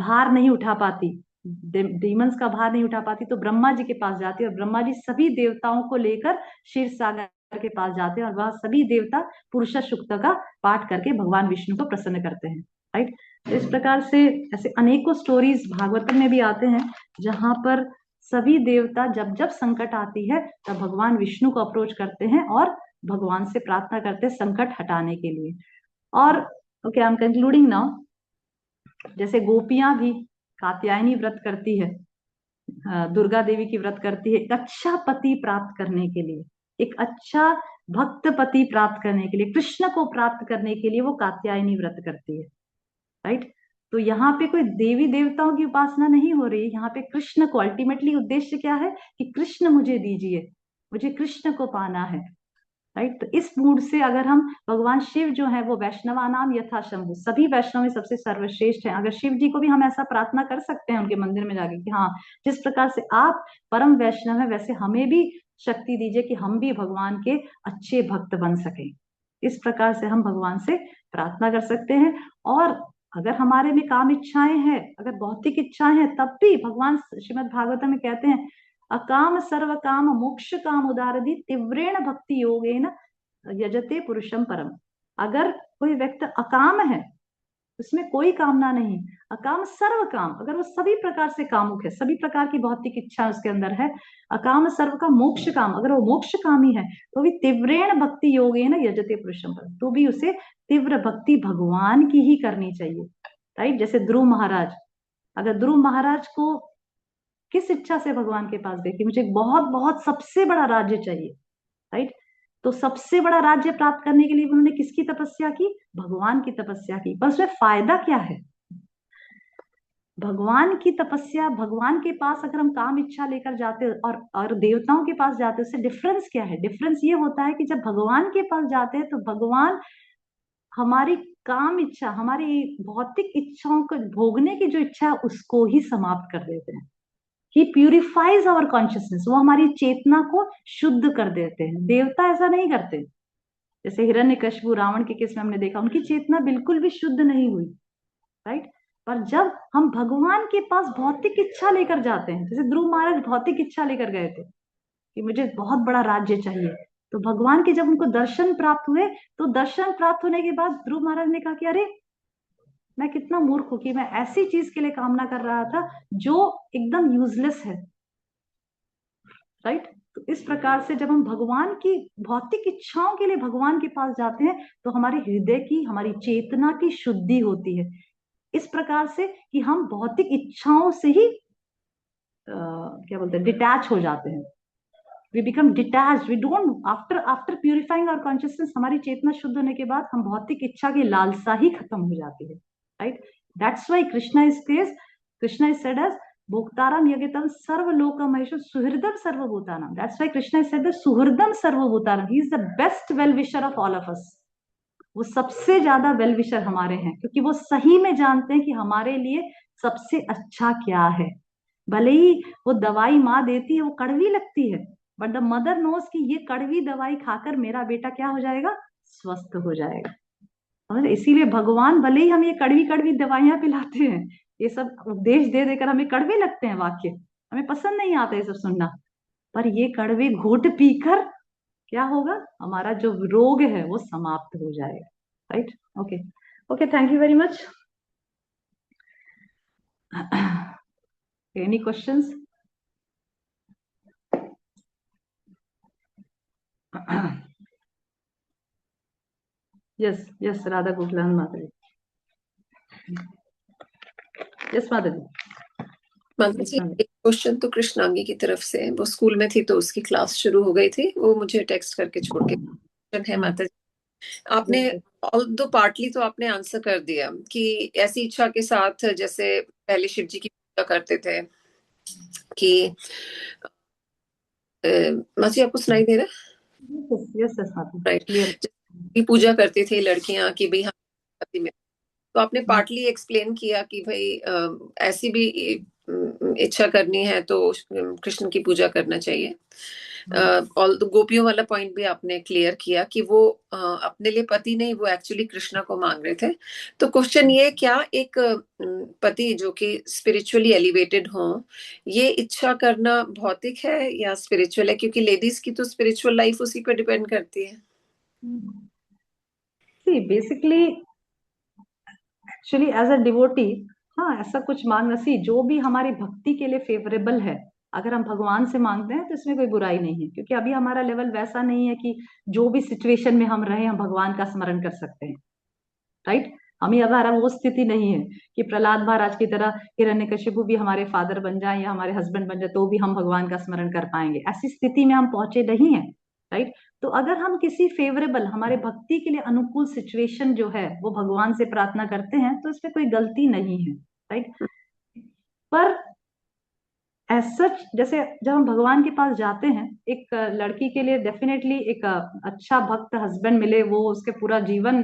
भार नहीं उठा पाती, डीमंस का भार नहीं उठा पाती, तो ब्रह्मा जी के पास जाती है, और ब्रह्मा जी सभी देवताओं को लेकर क्षीर सागर के पास जाते हैं, और वह सभी देवता पुरुष सूक्त का पाठ करके भगवान विष्णु को प्रसन्न करते हैं, राइट। तो इस प्रकार से ऐसे अनेकों स्टोरीज भागवतम में भी आते हैं जहां पर सभी देवता जब जब संकट आती है तब भगवान विष्णु को अप्रोच करते हैं और भगवान से प्रार्थना करते हैं संकट हटाने के लिए। और okay, I am concluding now. जैसे गोपियां भी कात्यायनी व्रत करती है, दुर्गा देवी की व्रत करती है, एक अच्छा पति प्राप्त करने के लिए, एक अच्छा भक्त पति प्राप्त करने के लिए, कृष्ण को प्राप्त करने के लिए वो कात्यायनी व्रत करती है, राइट। तो यहाँ पे कोई देवी देवताओं की उपासना नहीं हो रही, यहाँ पे कृष्ण को, अल्टीमेटली उद्देश्य क्या है कि कृष्ण मुझे दीजिए, मुझे कृष्ण को पाना है, राइट। तो इस मूड से अगर हम, भगवान शिव जो है वो वैष्णवा नाम यथा शंभु, सभी वैष्णव में सबसे सर्वश्रेष्ठ है। अगर शिव जी को भी हम ऐसा प्रार्थना कर सकते हैं उनके मंदिर में जाके कि हाँ, जिस प्रकार से आप परम वैष्णव है वैसे हमें भी शक्ति दीजिए कि हम भी भगवान के अच्छे भक्त बन सके, इस प्रकार से हम भगवान से प्रार्थना कर सकते हैं। और अगर हमारे में काम इच्छाएं हैं, अगर भौतिक इच्छाएं हैं, तब भी भगवान श्रीमद् भागवत में कहते हैं अकाम सर्व काम मोक्ष काम उदारधि तीव्रेण भक्ति योगेन यजते पुरुषम परम। अगर कोई व्यक्ति अकाम है, उसमें कोई कामना नहीं, अकाम सर्व काम, अगर वो सभी प्रकार से कामुक है, सभी प्रकार की भौतिक इच्छा उसके अंदर है, अकाम सर्व का मोक्ष काम, अगर वो मोक्ष कामी है तो भी तीव्रेण भक्ति योगेन यजते पुरुषम परम, तो भी उसे तीव्र भक्ति भगवान की ही करनी चाहिए, राइट। जैसे ध्रुव महाराज, अगर ध्रुव महाराज को किस इच्छा से भगवान के पास गए कि मुझे बहुत बहुत सबसे बड़ा राज्य चाहिए, राइट, तो सबसे बड़ा राज्य प्राप्त करने के लिए उन्होंने किसकी तपस्या की, भगवान की तपस्या की। पर उसमें फायदा क्या है, भगवान की तपस्या, भगवान के पास अगर हम काम इच्छा लेकर जाते और देवताओं के पास जाते हैं, उससे डिफरेंस क्या है, डिफरेंस ये होता है कि जब भगवान के पास जाते हैं तो भगवान हमारी काम इच्छा, हमारी भौतिक इच्छाओं को भोगने की जो इच्छा है उसको ही समाप्त कर देते हैं। He purifies our consciousness, वो हमारी चेतना को शुद्ध कर देते हैं। देवता ऐसा नहीं करते। जैसे हिरण्यकशिपु, रावण के केस में हमने देखा उनकी चेतना बिल्कुल भी शुद्ध नहीं हुई, राइट। पर जब हम भगवान के पास भौतिक इच्छा लेकर जाते हैं, जैसे ध्रुव महाराज भौतिक इच्छा लेकर गए थे कि मुझे बहुत बड़ा राज्य चाहिए, तो भगवान के जब उनको दर्शन प्राप्त हुए, तो दर्शन प्राप्त होने के बाद ध्रुव महाराज ने कहा कि अरे मैं कितना मूर्ख हूं कि मैं ऐसी चीज के लिए कामना कर रहा था जो एकदम यूजलेस है, राइट। तो इस प्रकार से जब हम भगवान की भौतिक इच्छाओं के लिए भगवान के पास जाते हैं तो हमारे हृदय की, हमारी चेतना की शुद्धि होती है, इस प्रकार से कि हम भौतिक इच्छाओं से ही क्या बोलते हैं, डिटैच हो जाते हैं। We become detached, we don't, after purifying our consciousness, हमारी चेतना शुद्ध होने के बाद हम भौतिक इच्छा की लालसा ही खत्म हो जाती है, right. That's why Krishna is said as भोक्तारम यज्ञतम सर्वलोकम महेश्वर सुहृदम सर्वभूतानाम। That's why Krishna is said सुहृदम सर्वभूतानाम, he is the best well wisher of all of us. वो सबसे ज्यादा वेल विशर हमारे हैं, क्योंकि वो सही में जानते हैं कि हमारे लिए सबसे अच्छा क्या है। भले ही वो दवाई माँ देती है वो कड़वी लगती है, बट द मदर नोज कि ये कड़वी दवाई खाकर मेरा बेटा क्या हो जाएगा, स्वस्थ हो जाएगा। समझ? इसीलिए भगवान भले ही हम ये कड़वी कड़वी दवाइयां पिलाते हैं, ये सब उपदेश दे देकर हमें कड़वे लगते हैं वाक्य, हमें पसंद नहीं आता ये सब सुनना, पर ये कड़वे घूंट पीकर क्या होगा, हमारा जो रोग है वो समाप्त हो जाएगा। Right? Okay okay, thank you very much. Any questions? Yes yes, Radha Gokhalan माता जी। यस माता जी। माता जी, एक क्वेश्चन तो कृष्णांगी की तरफ से, वो स्कूल में थी तो उसकी क्लास शुरू हो गई थी, वो मुझे टेक्स्ट करके छोड़ के है। माता जी, आपने दो पार्टली तो आपने आंसर कर दिया कि ऐसी इच्छा के साथ जैसे पहले शिव जी की पूजा करते थे कि माता जी आपको सुनाई दे रहा है? यस यस माता, राइट, क्लियर। पूजा करती थी लड़कियां कि भाई हम में, तो आपने पार्टली एक्सप्लेन किया कि भाई ऐसी भी इच्छा करनी है तो कृष्ण की पूजा करना चाहिए। और गोपियों वाला पॉइंट भी आपने क्लियर किया कि वो अपने लिए पति नहीं, वो एक्चुअली कृष्णा को मांग रहे थे। तो क्वेश्चन ये, क्या एक पति जो कि स्पिरिचुअली एलिवेटेड हो, ये इच्छा करना भौतिक है या स्पिरिचुअल है? क्योंकि लेडीज की तो स्पिरिचुअल लाइफ उसी पर डिपेंड करती है। Basically actually as a devotee, हाँ ऐसा कुछ मांगना, सी जो भी हमारी भक्ति के लिए फेवरेबल है, अगर हम भगवान से मांगते हैं तो इसमें कोई बुराई नहीं है, क्योंकि अभी हमारा लेवल वैसा नहीं है कि जो भी सिचुएशन में हम रहे हम भगवान का स्मरण कर सकते हैं। राइट? हमें हमारा वो स्थिति नहीं है कि प्रहलाद महाराज की तरह हिरण्यकशिपु भी हमारे फादर बन जाए या हमारे हस्बैंड बन जाए तो भी हम भगवान का स्मरण कर पाएंगे, ऐसी स्थिति में हम पहुंचे नहीं है। राइट? तो अगर हम किसी फेवरेबल, हमारे भक्ति के लिए अनुकूल सिचुएशन जो है वो भगवान से प्रार्थना करते हैं तो इसमें कोई गलती नहीं है। राइट? पर एज सच, जैसे जब हम भगवान के पास जाते हैं, एक लड़की के लिए डेफिनेटली एक अच्छा भक्त हस्बैंड मिले, वो उसके पूरा जीवन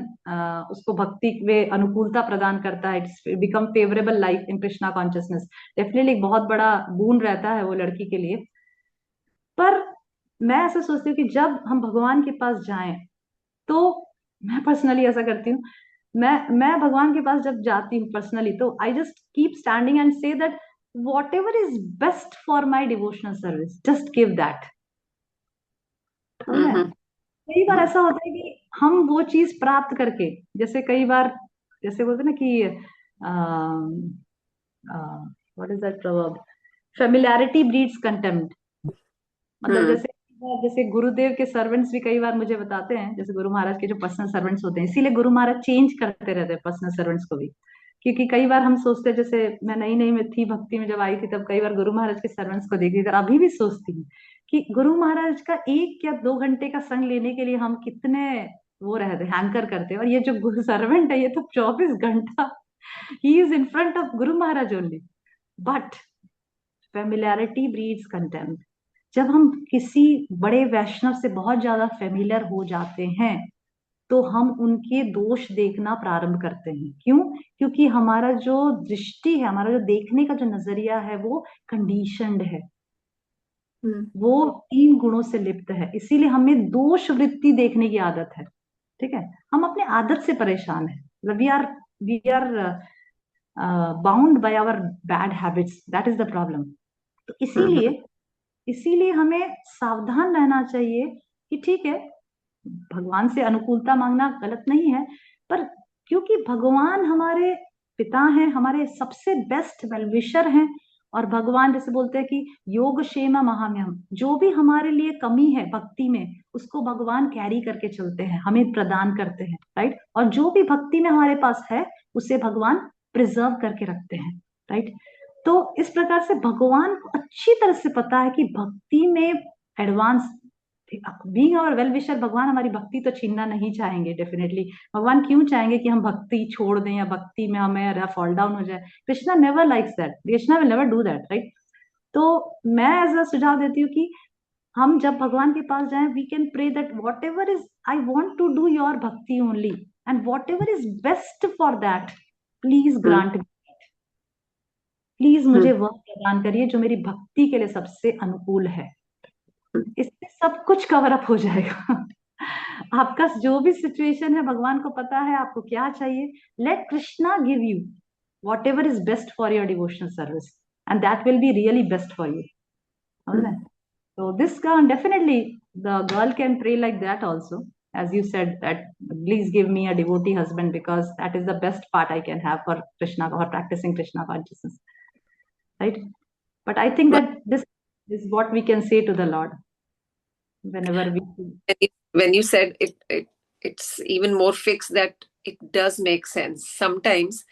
उसको भक्ति में अनुकूलता प्रदान करता है, it's become favourable life in Krishna consciousness, definitely एक बहुत बड़ा बोन रहता है वो लड़की के लिए। पर मैं ऐसा सोचती हूँ कि जब हम भगवान के पास जाएं, तो मैं पर्सनली ऐसा करती हूँ, मैं भगवान के पास जब जाती हूँ पर्सनली, तो I just keep standing and say that whatever is best for my devotional service, just give that. कई बार ऐसा होता है कि हम वो चीज प्राप्त करके, जैसे कई बार जैसे बोलते ना कि what is that proverb, familiarity breeds contempt. मतलब जैसे गुरुदेव के सर्वेंट्स भी कई बार मुझे बताते हैं, जैसे गुरु महाराज के जो पर्सनल सर्वेंट्स होते हैं, इसीलिए गुरु महाराज चेंज करते रहते हैं पर्सनल सर्वेंट्स को भी, क्योंकि कई बार हम सोचते हैं, जैसे मैं नई नई में थी भक्ति में जब आई थी, तब कई बार गुरु महाराज के सर्वेंट्स को देखती थी, अभी भी सोचती हूँ कि गुरु महाराज का 1 या 2 घंटे का संग लेने के लिए हम कितने वो रहते, हैंकर करते हैं, और ये जो गुरु सर्वेंट है ये तो 24 घंटा ही is in front of Guru Maharaj only. But familiarity breeds contempt. जब हम किसी बड़े वैष्णव से बहुत ज्यादा फेमिलियर हो जाते हैं तो हम उनके दोष देखना प्रारंभ करते हैं। क्यों? क्योंकि हमारा जो दृष्टि है, हमारा जो देखने का जो नजरिया है वो कंडीशनड है, वो 3 गुणों से लिप्त है, इसीलिए हमें दोष वृत्ति देखने की आदत है। ठीक है? हम अपने आदत से परेशान है, we are bound by our bad habits, that is the problem. तो इसीलिए हमें सावधान रहना चाहिए कि ठीक है, भगवान से अनुकूलता मांगना गलत नहीं है, पर क्योंकि भगवान हमारे पिता हैं, हमारे सबसे बेस्ट वेलविशर हैं, और भगवान जैसे बोलते हैं कि योग क्षेमा महाम्यम, जो भी हमारे लिए कमी है भक्ति में उसको भगवान कैरी करके चलते हैं, हमें प्रदान करते हैं। राइट? और जो भी भक्ति में हमारे पास है उसे भगवान प्रिजर्व करके रखते हैं। राइट? तो इस प्रकार से भगवान को अच्छी तरह से पता है कि भक्ति में advance, being our well wisher, भगवान हमारी भक्ति तो छीनना नहीं चाहेंगे डेफिनेटली। भगवान क्यों चाहेंगे कि हम भक्ति छोड़ दें या भक्ति में हमें फॉल डाउन हो जाए? Krishna never likes that, Krishna will never do that. Right? तो मैं एज अ सुझाव देती हूँ कि हम जब भगवान के पास जाएं, we can pray that whatever is, I want to do your bhakti only, and whatever is best for that please grant me, please मुझे वह प्रदान करिए जो मेरी भक्ति के लिए सबसे अनुकूल है। इससे सब कुछ कवर अप हो जाएगा। आपका जो भी सिचुएशन है, भगवान को पता है आपको क्या चाहिए। Let Krishna give you whatever is best for your devotional service, and that will be really best for you. So this can definitely, the girl can pray like that also, as you said that please give me a devotee husband, because that is the best part I can have for Krishna, or practicing Krishna consciousness, right? But I think But that this is what we can say to the Lord whenever we. when you said it's even more fixed that it does make sense. Sometimes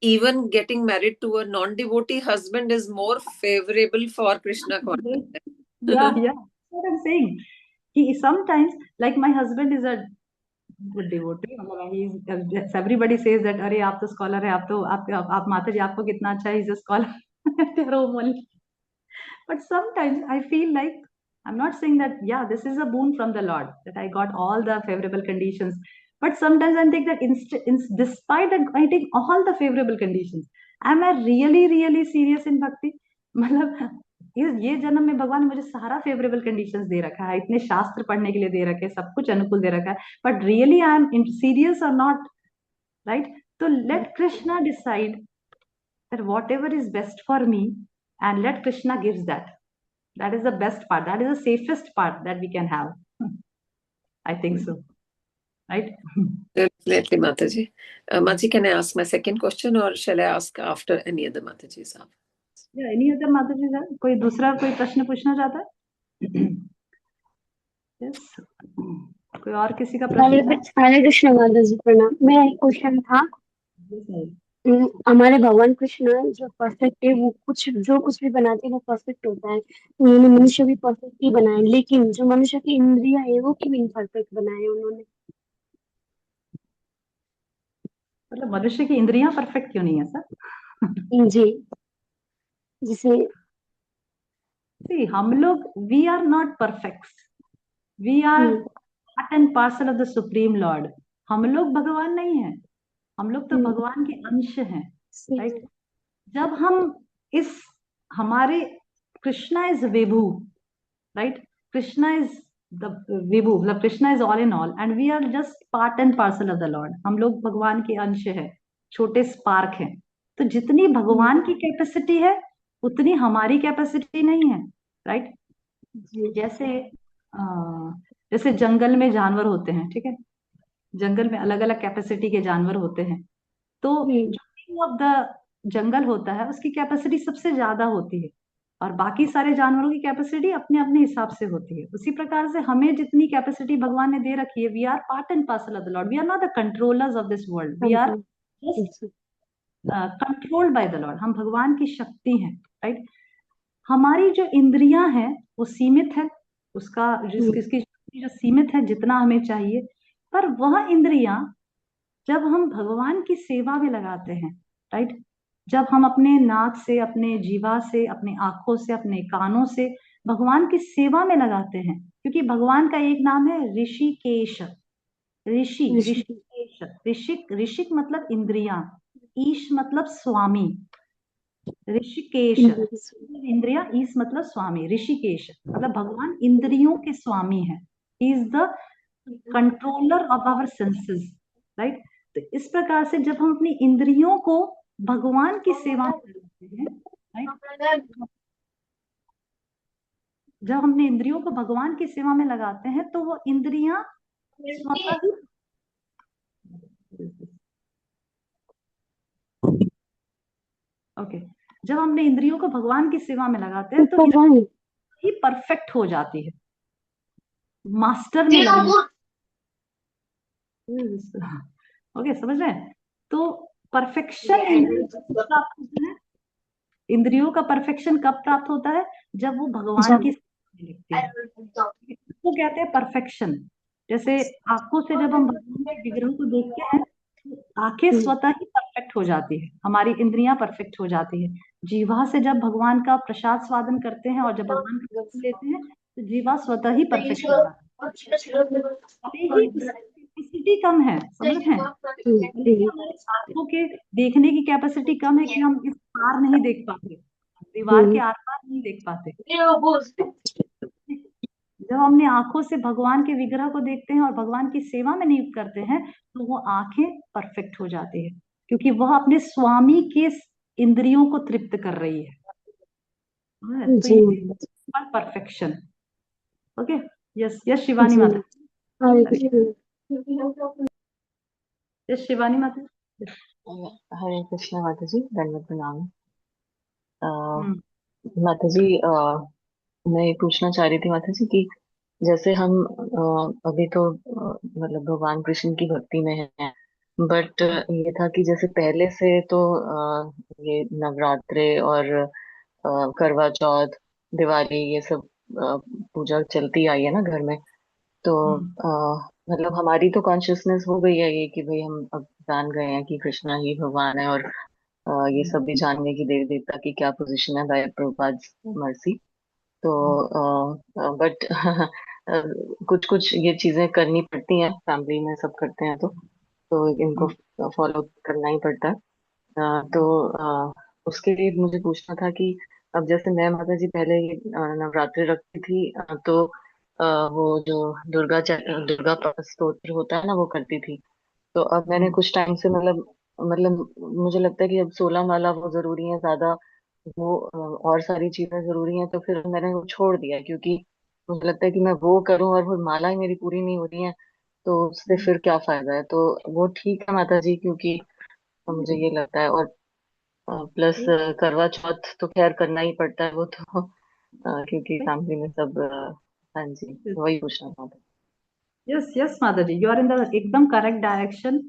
even getting married to a non-devotee husband is more favorable for Krishna consciousness. Yeah, that's what I'm saying. He sometimes, like my husband is a good devotee, मतलब he's, everybody says that अरे आप तो scholar है, आप माता जी आपको कितना अच्छा है, he's a scholar at home only. But sometimes I feel like, I'm not saying that, yeah, this is a boon from the Lord that I got all the favorable conditions. But sometimes I think that despite that getting all the favorable conditions, am I really, really serious in bhakti? मतलब ये जन्म में भगवान ने मुझे सारा favourable conditions दे रखा है, इतने शास्त्र पढ़ने के लिए दे रखे हैं, सब कुछ अनुकूल दे रखा है, but really I am serious और नॉट, राइट? तो let Krishna decide that whatever is best for me, and let Krishna gives that. That is the best part, that is the safest part that we can have. I think so, right? Definitely, Mataji. Mataji, can I ask my second question, or shall I ask after any other Mataji's? Yeah, any other Mataji sir? कोई दूसरा कोई प्रश्न पूछना चाहता है? Yes. कोई और किसी का प्रश्न था? हरे कृष्ण माता जी प्रणाम। मेरा एक क्वेश्चन था, Yes, sir. हमारे भगवान कृष्ण जो परफेक्ट है, वो जो कुछ भी बनाते हैं वो परफेक्ट होता है। उन्होंने मनुष्य भी परफेक्ट ही बनाए, लेकिन जो मनुष्य की इंद्रियां है वो क्यों इनपरफेक्ट बनाए उन्होंने? मतलब मनुष्य की इंद्रियां परफेक्ट क्यों नहीं है सर? जी, जिसे See, हम लोग, we are not perfect, we are part and parcel of the Supreme Lord. हम लोग भगवान नहीं है, हम लोग तो भगवान के अंश हैं, राइट? जब हम इस हमारे कृष्णा इज विभु, राइट? कृष्णा इज द विभु, मतलब Krishna is all in all, and we are just part and parcel of the lord. हम लोग भगवान के अंश है, छोटे स्पार्क हैं। तो जितनी भगवान की कैपेसिटी है उतनी हमारी कैपेसिटी नहीं है, राइट? जैसे जैसे जंगल में जानवर होते हैं, ठीक है? जंगल में अलग अलग कैपेसिटी के जानवर होते हैं, तो जो किंग ऑफ द जंगल होता है उसकी कैपेसिटी सबसे ज्यादा होती है, और बाकी सारे जानवरों की कैपेसिटी अपने अपने हिसाब से होती है। उसी प्रकार से हमें जितनी कैपेसिटी भगवान ने दे रखी है, we are part and parcel of the lord, we are not the controllers of this world, we are just controlled by the lord. हम भगवान की शक्ति हैं, राइट? हमारी जो इंद्रियां हैं वो सीमित है, उसका इसकी शक्ति जो सीमित है, जितना हमें चाहिए, पर वह इंद्रियां जब हम भगवान की सेवा में लगाते हैं, राइट? जब हम अपने नाक से, अपने जीवा से, अपने आंखों से, अपने कानों से भगवान की सेवा में लगाते हैं, क्योंकि भगवान का एक नाम है ऋषिकेश। ऋषिकेश, ऋषिक मतलब इंद्रियां, ईश मतलब स्वामी, ऋषिकेश इंद्रिया, ईश मतलब स्वामी, ऋषिकेश मतलब भगवान इंद्रियों के स्वामी है, he is the controller of our senses, right? तो इस प्रकार से जब हम अपनी इंद्रियों को भगवान की सेवा में लगाते हैं, राइट? जब हम अपनी इंद्रियों को भगवान की सेवा में लगाते हैं तो वो इंद्रियां स्वतः ही, ओके, जब हम अपने इंद्रियों को भगवान की सेवा में लगाते हैं तो ही परफेक्ट हो जाती है, मास्टर में लगने। ओके, समझ रहे हैं? तो परफेक्शन इंद्रियों का परफेक्शन कब प्राप्त होता है? जब वो भगवान की सेवा में लगती है, इसको कहते हैं परफेक्शन। जैसे आंखों से जब हम भगवान के विग्रह को देखते हैं तो आंखें स्वतः ही परफेक्ट हो जाती है, हमारी इंद्रियां परफेक्ट हो जाती है। जीवा से जब भगवान का प्रसाद स्वादन करते हैं और जब भगवान का नाम लेते हैं तो जीवा स्वतः ही परफेक्ट हो जाता है। कैपेसिटी कम है, समझ रहे हैं? हमारे आंखों के देखने की कैपेसिटी कम है कि हम इस पार नहीं देख पाते, दीवार के आर पार नहीं देख पाते, जब हम अपनी आंखों से भगवान के विग्रह को देखते हैं और भगवान की सेवा में नियुक्त करते हैं तो वो आंखें परफेक्ट हो जाती है, क्योंकि वह अपने स्वामी के इंद्रियों को तृप्त कर रही है। तो जी ये perfection. Okay, yes yes Shivani ji माता। हरे हरे कृष्ण। यस शिवानी माता। हरे कृष्ण माता जी, दंडवत प्रणाम। हम्म माता जी, मैं ये पूछना चाह रही थी माता जी कि जैसे हम अभी तो मतलब भगवान कृष्ण की भक्ति में हैं, बट ये था कि जैसे पहले से तो ये नवरात्रे और करवा चौथ, दिवाली, ये सब पूजा चलती आई है ना घर में। तो मतलब हमारी तो कॉन्शियसनेस हो गई है ये कि भाई हम अब जान गए हैं कि कृष्णा ही भगवान है, और ये सब भी जान गए कि देवी देवता की क्या पोजीशन है बाय प्रभुपाद मर्सी। तो बट कुछ कुछ ये चीजें करनी पड़ती हैं, फैमिली में सब करते हैं तो इनको फॉलो करना ही पड़ता है। तो उसके लिए मुझे पूछना था कि अब जैसे मैं माता जी पहले ये नवरात्रि रखती थी, तो वो जो दुर्गा स्तोत्र होता है ना, वो करती थी। तो अब मैंने कुछ टाइम से मतलब मुझे लगता है कि अब 16 माला वो जरूरी है ज्यादा, वो और सारी चीजें जरूरी हैं, तो फिर मैंने वो छोड़ दिया, क्योंकि मुझे लगता है कि मैं वो करूं और वो माला ही मेरी पूरी नहीं हो रही है, तो उससे फिर क्या फायदा है। तो वो ठीक है माता जी, क्योंकि मुझे ये लगता है। और प्लस करवा चौथ तो खैर करना ही पड़ता है वो तो क्योंकि फैमिली में सब हाँ जी, वही पूछना था। यस यस माता जी, यू आर इन द एकदम करेक्ट डायरेक्शन।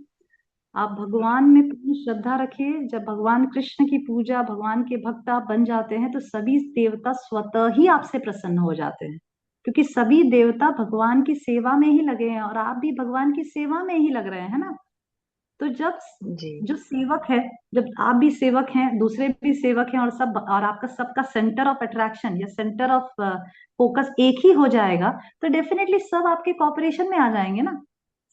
आप भगवान में पूर्ण श्रद्धा रखिए। जब भगवान कृष्ण की पूजा, भगवान के भक्त आप बन जाते हैं तो सभी देवता स्वतः ही आपसे प्रसन्न हो जाते हैं, क्योंकि सभी देवता भगवान की सेवा में ही लगे हैं और आप भी भगवान की सेवा में ही लग रहे हैं ना। तो जब जी जो सेवक है, जब आप भी सेवक हैं, दूसरे भी सेवक हैं, और सब, और आपका सबका सेंटर ऑफ अट्रैक्शन या सेंटर ऑफ फोकस एक ही हो जाएगा, तो डेफिनेटली सब आपके कॉपरेशन में आ जाएंगे ना,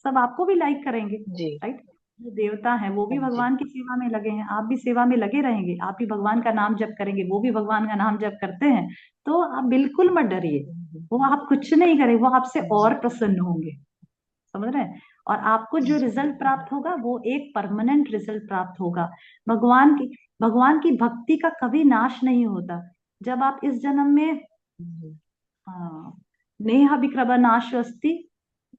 सब आपको भी लाइक करेंगे। जी राइट, जो देवता है वो भी हाँ जी भगवान की सेवा में लगे हैं, आप भी सेवा में लगे रहेंगे, आप भी भगवान का नाम जप करेंगे, वो भी भगवान का नाम जप करते हैं। तो आप बिल्कुल मत डरिए, वो आप कुछ नहीं करें, वो आपसे जी और प्रसन्न होंगे। समझ रहे हैं? और आपको जो रिजल्ट प्राप्त होगा वो एक परमानेंट रिजल्ट प्राप्त होगा। भगवान की भक्ति का कभी नाश नहीं होता। जब आप इस जन्म में नेहा विक्रम नाशो अस्ति,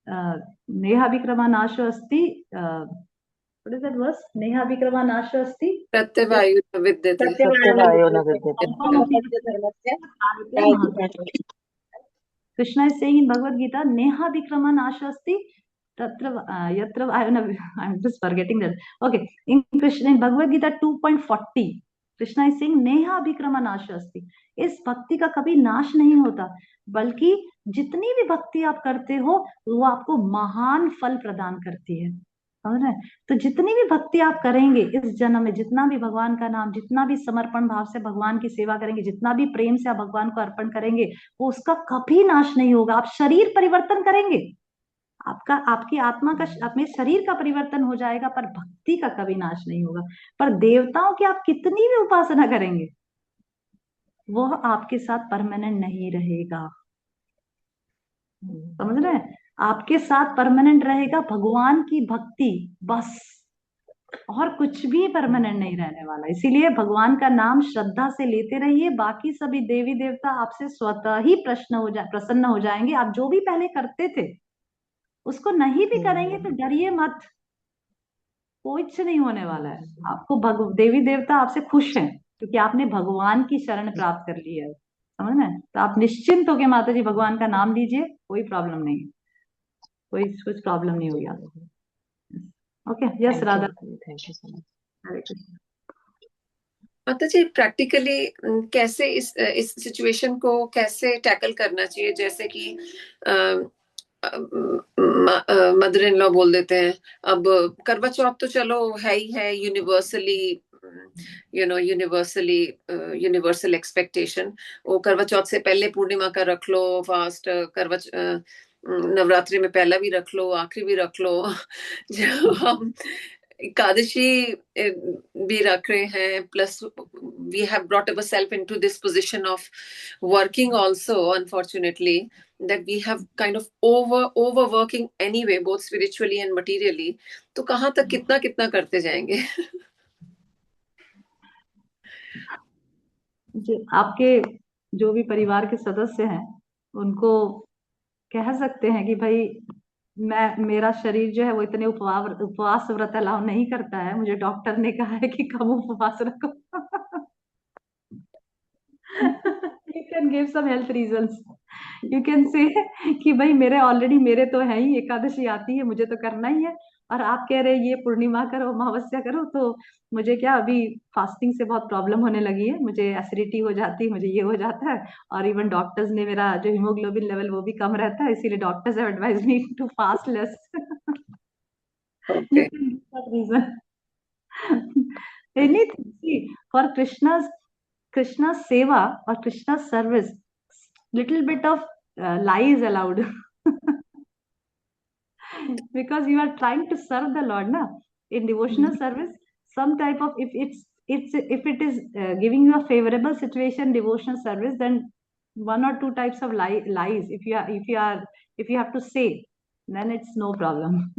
नेहा विक्रम नाशो अस्ति, what is that verse? Neha Vikram नाशो अस्ति, प्रत्यवायु न विद्यते। सत्यवायो न विद्यते। Krishna is saying in Bhagavad Gita, Neha Vikrama Nashasti, Yatra, I'm just forgetting that. Okay, in Bhagavad Gita 2.40, Krishna is saying, Neha Vikrama Nashasti. इस भक्ति का कभी नाश नहीं होता, बल्कि जितनी भी भक्ति आप करते हो वो आपको महान फल प्रदान करती है। समझ रहे हैं? तो जितनी भी भक्ति आप करेंगे इस जन्म में, जितना भी भगवान का नाम, जितना भी समर्पण भाव से भगवान की सेवा करेंगे, जितना भी प्रेम से आप भगवान को अर्पण करेंगे, वो उसका कभी नाश नहीं होगा। आप शरीर परिवर्तन करेंगे, आपकी आत्मा का, अपने शरीर का परिवर्तन हो जाएगा, पर भक्ति का कभी नाश नहीं होगा। पर देवताओं की आप कितनी भी उपासना करेंगे, वह आपके साथ परमानेंट नहीं रहेगा। समझ रहे हैं? आपके साथ परमानेंट रहेगा भगवान की भक्ति, बस, और कुछ भी परमानेंट नहीं रहने वाला। इसीलिए भगवान का नाम श्रद्धा से लेते रहिए, बाकी सभी देवी देवता आपसे स्वतः ही प्रसन्न हो जाएंगे। आप जो भी पहले करते थे उसको नहीं भी करेंगे तो डरिए मत, कुछ नहीं होने वाला है आपको। देवी देवता आपसे खुश हैं, क्योंकि आपने भगवान की शरण प्राप्त कर ली है। समझ में? तो आप निश्चिंत होके माता जी भगवान का नाम लीजिए, कोई प्रॉब्लम नहीं है, कोई कुछ प्रॉब्लम नहीं होगी आपको। Okay, yes Radha. Thank you so much. Hare Krishna. माता जी प्रैक्टिकली कैसे इस सिचुएशन को कैसे टैकल करना चाहिए, जैसे कि मदर इन लॉ बोल देते हैं, अब करवा चौथ तो चलो है ही है, यूनिवर्सली यूनिवर्सल एक्सपेक्टेशन। वो करवा चौथ से पहले पूर्णिमा का रख लो फास्ट, नवरात्रि में पहला भी रख लो, आखिरी भी रख लो। जब हम एकादशी भी रख रहे हैं, plus we have brought ourselves into this position of working also unfortunately, that we have kind of overworking anyway, both spiritually and materially, तो कहाँ तक कितना कितना करते जाएंगे? आपके जो भी परिवार के सदस्य हैं उनको कह सकते हैं कि भाई मेरा शरीर जो है वो इतने उपवास व्रत अलाउ नहीं करता है, मुझे डॉक्टर ने कहा है कि कम उपवास रखो। You can give some health reasons. You can say कि भाई मेरे तो है ही, एकादशी आती है, मुझे तो करना ही है, और आप कह रहे हैं ये पूर्णिमा करो, अमावस्या करो, तो मुझे क्या अभी फास्टिंग से बहुत प्रॉब्लम होने लगी है, मुझे एसिडिटी हो जाती है, मुझे ये हो जाता है, और इवन डॉक्टर्स ने मेरा जो हीमोग्लोबिन लेवल वो भी कम रहता है, इसीलिए doctors have advised me to fast less. You Okay. can give that reason. Anything. See, for Krishna's seva or Krishna's service, little bit of lie is allowed. Because you are trying to serve the Lord, na? In devotional service, some type of, if it is giving you a favorable situation, devotional service, then one or two types of lies, if you have to say, then it's no problem.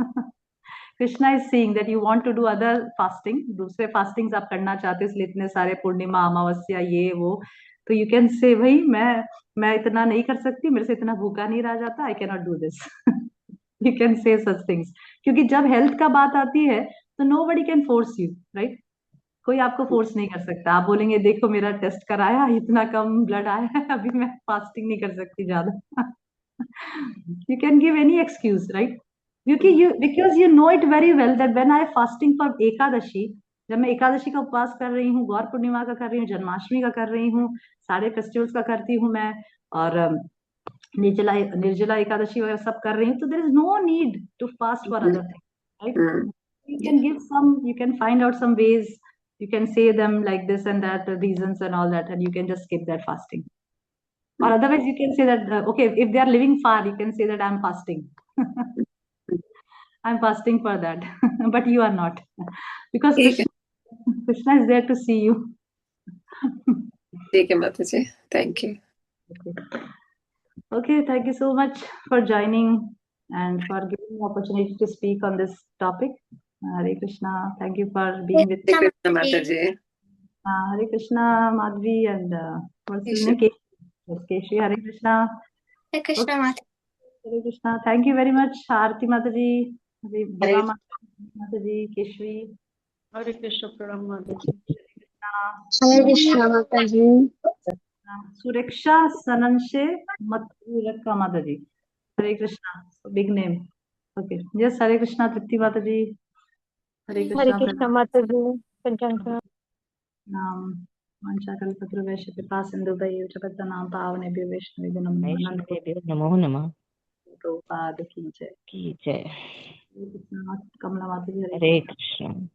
Krishna is seeing that you want to do other fasting, दूसरे fastings आप करना चाहते हो, इसलिए इतने सारे पूर्णिमा अमावस्या ये वो, तो यू कैन से भाई मैं इतना नहीं कर सकती, मेरे से इतना भूखा नहीं रहा जाता, I can not do this. You can say such things, क्योंकि जब हेल्थ का बात आती है तो nobody can force you, right? कोई आपको फोर्स नहीं कर सकता। आप बोलेंगे देखो मेरा टेस्ट कराया, इतना कम ब्लड आया है, अभी मैं फास्टिंग नहीं कर सकती ज्यादा। You can give any excuse, right? because you know it very well that when I fasting for Ekadashi, जब मैं एकादशी का उपवास कर रही हूँ, गौर पूर्णिमा का कर रही हूँ, जन्माष्टमी का कर रही हूँ, सारे फेस्टिवल्स का करती हूँ मैं, और निर्जला एकादशी वगैरह सब कर रही हूँ, तो there is no need to fast for other thing, right? You can give some, you can find out some ways, you can say them like this and that reasons and all that, and you can just skip that fasting. Or otherwise you can say that okay, if they are living far, you can say that I'm fasting. I'm fasting for that. But you are not, because ठीक है, Krishna is there to see you. ठीक है माता जी, thank you. Okay, thank you so much for joining and for giving me opportunity to speak on this topic. Hare Krishna. Thank you for being with me. हरे कृष्ण माता जी। Hare Krishna, Madhvi, and what's his Keshu. name? Keshi. Hare Krishna. Hare Krishna Okay. Mata. Hare Krishna. Thank you very much, Aarti Mataji, Diva Mataji, Keshvi. हरे कृष्ण, प्रणाम माता जी। हरे कृष्णा माता जी। Sureksha Sananse Mathuraka Mataji. Hare Krishna. Big name. Okay. Yes, Hare Krishna, Tripti Mataji. Hare हरे Krishna. Krishna माता जी, पंचांग नाम वंशाकल्पत्र वैश्य कृपा सिंधुभैः जगत्तनां पावनेभ्यो वैष्णवेभ्यो नमो नमः। नमो नमः प्रभुपाद की जय। की जय। कमला माता जी। हरे कृष्ण।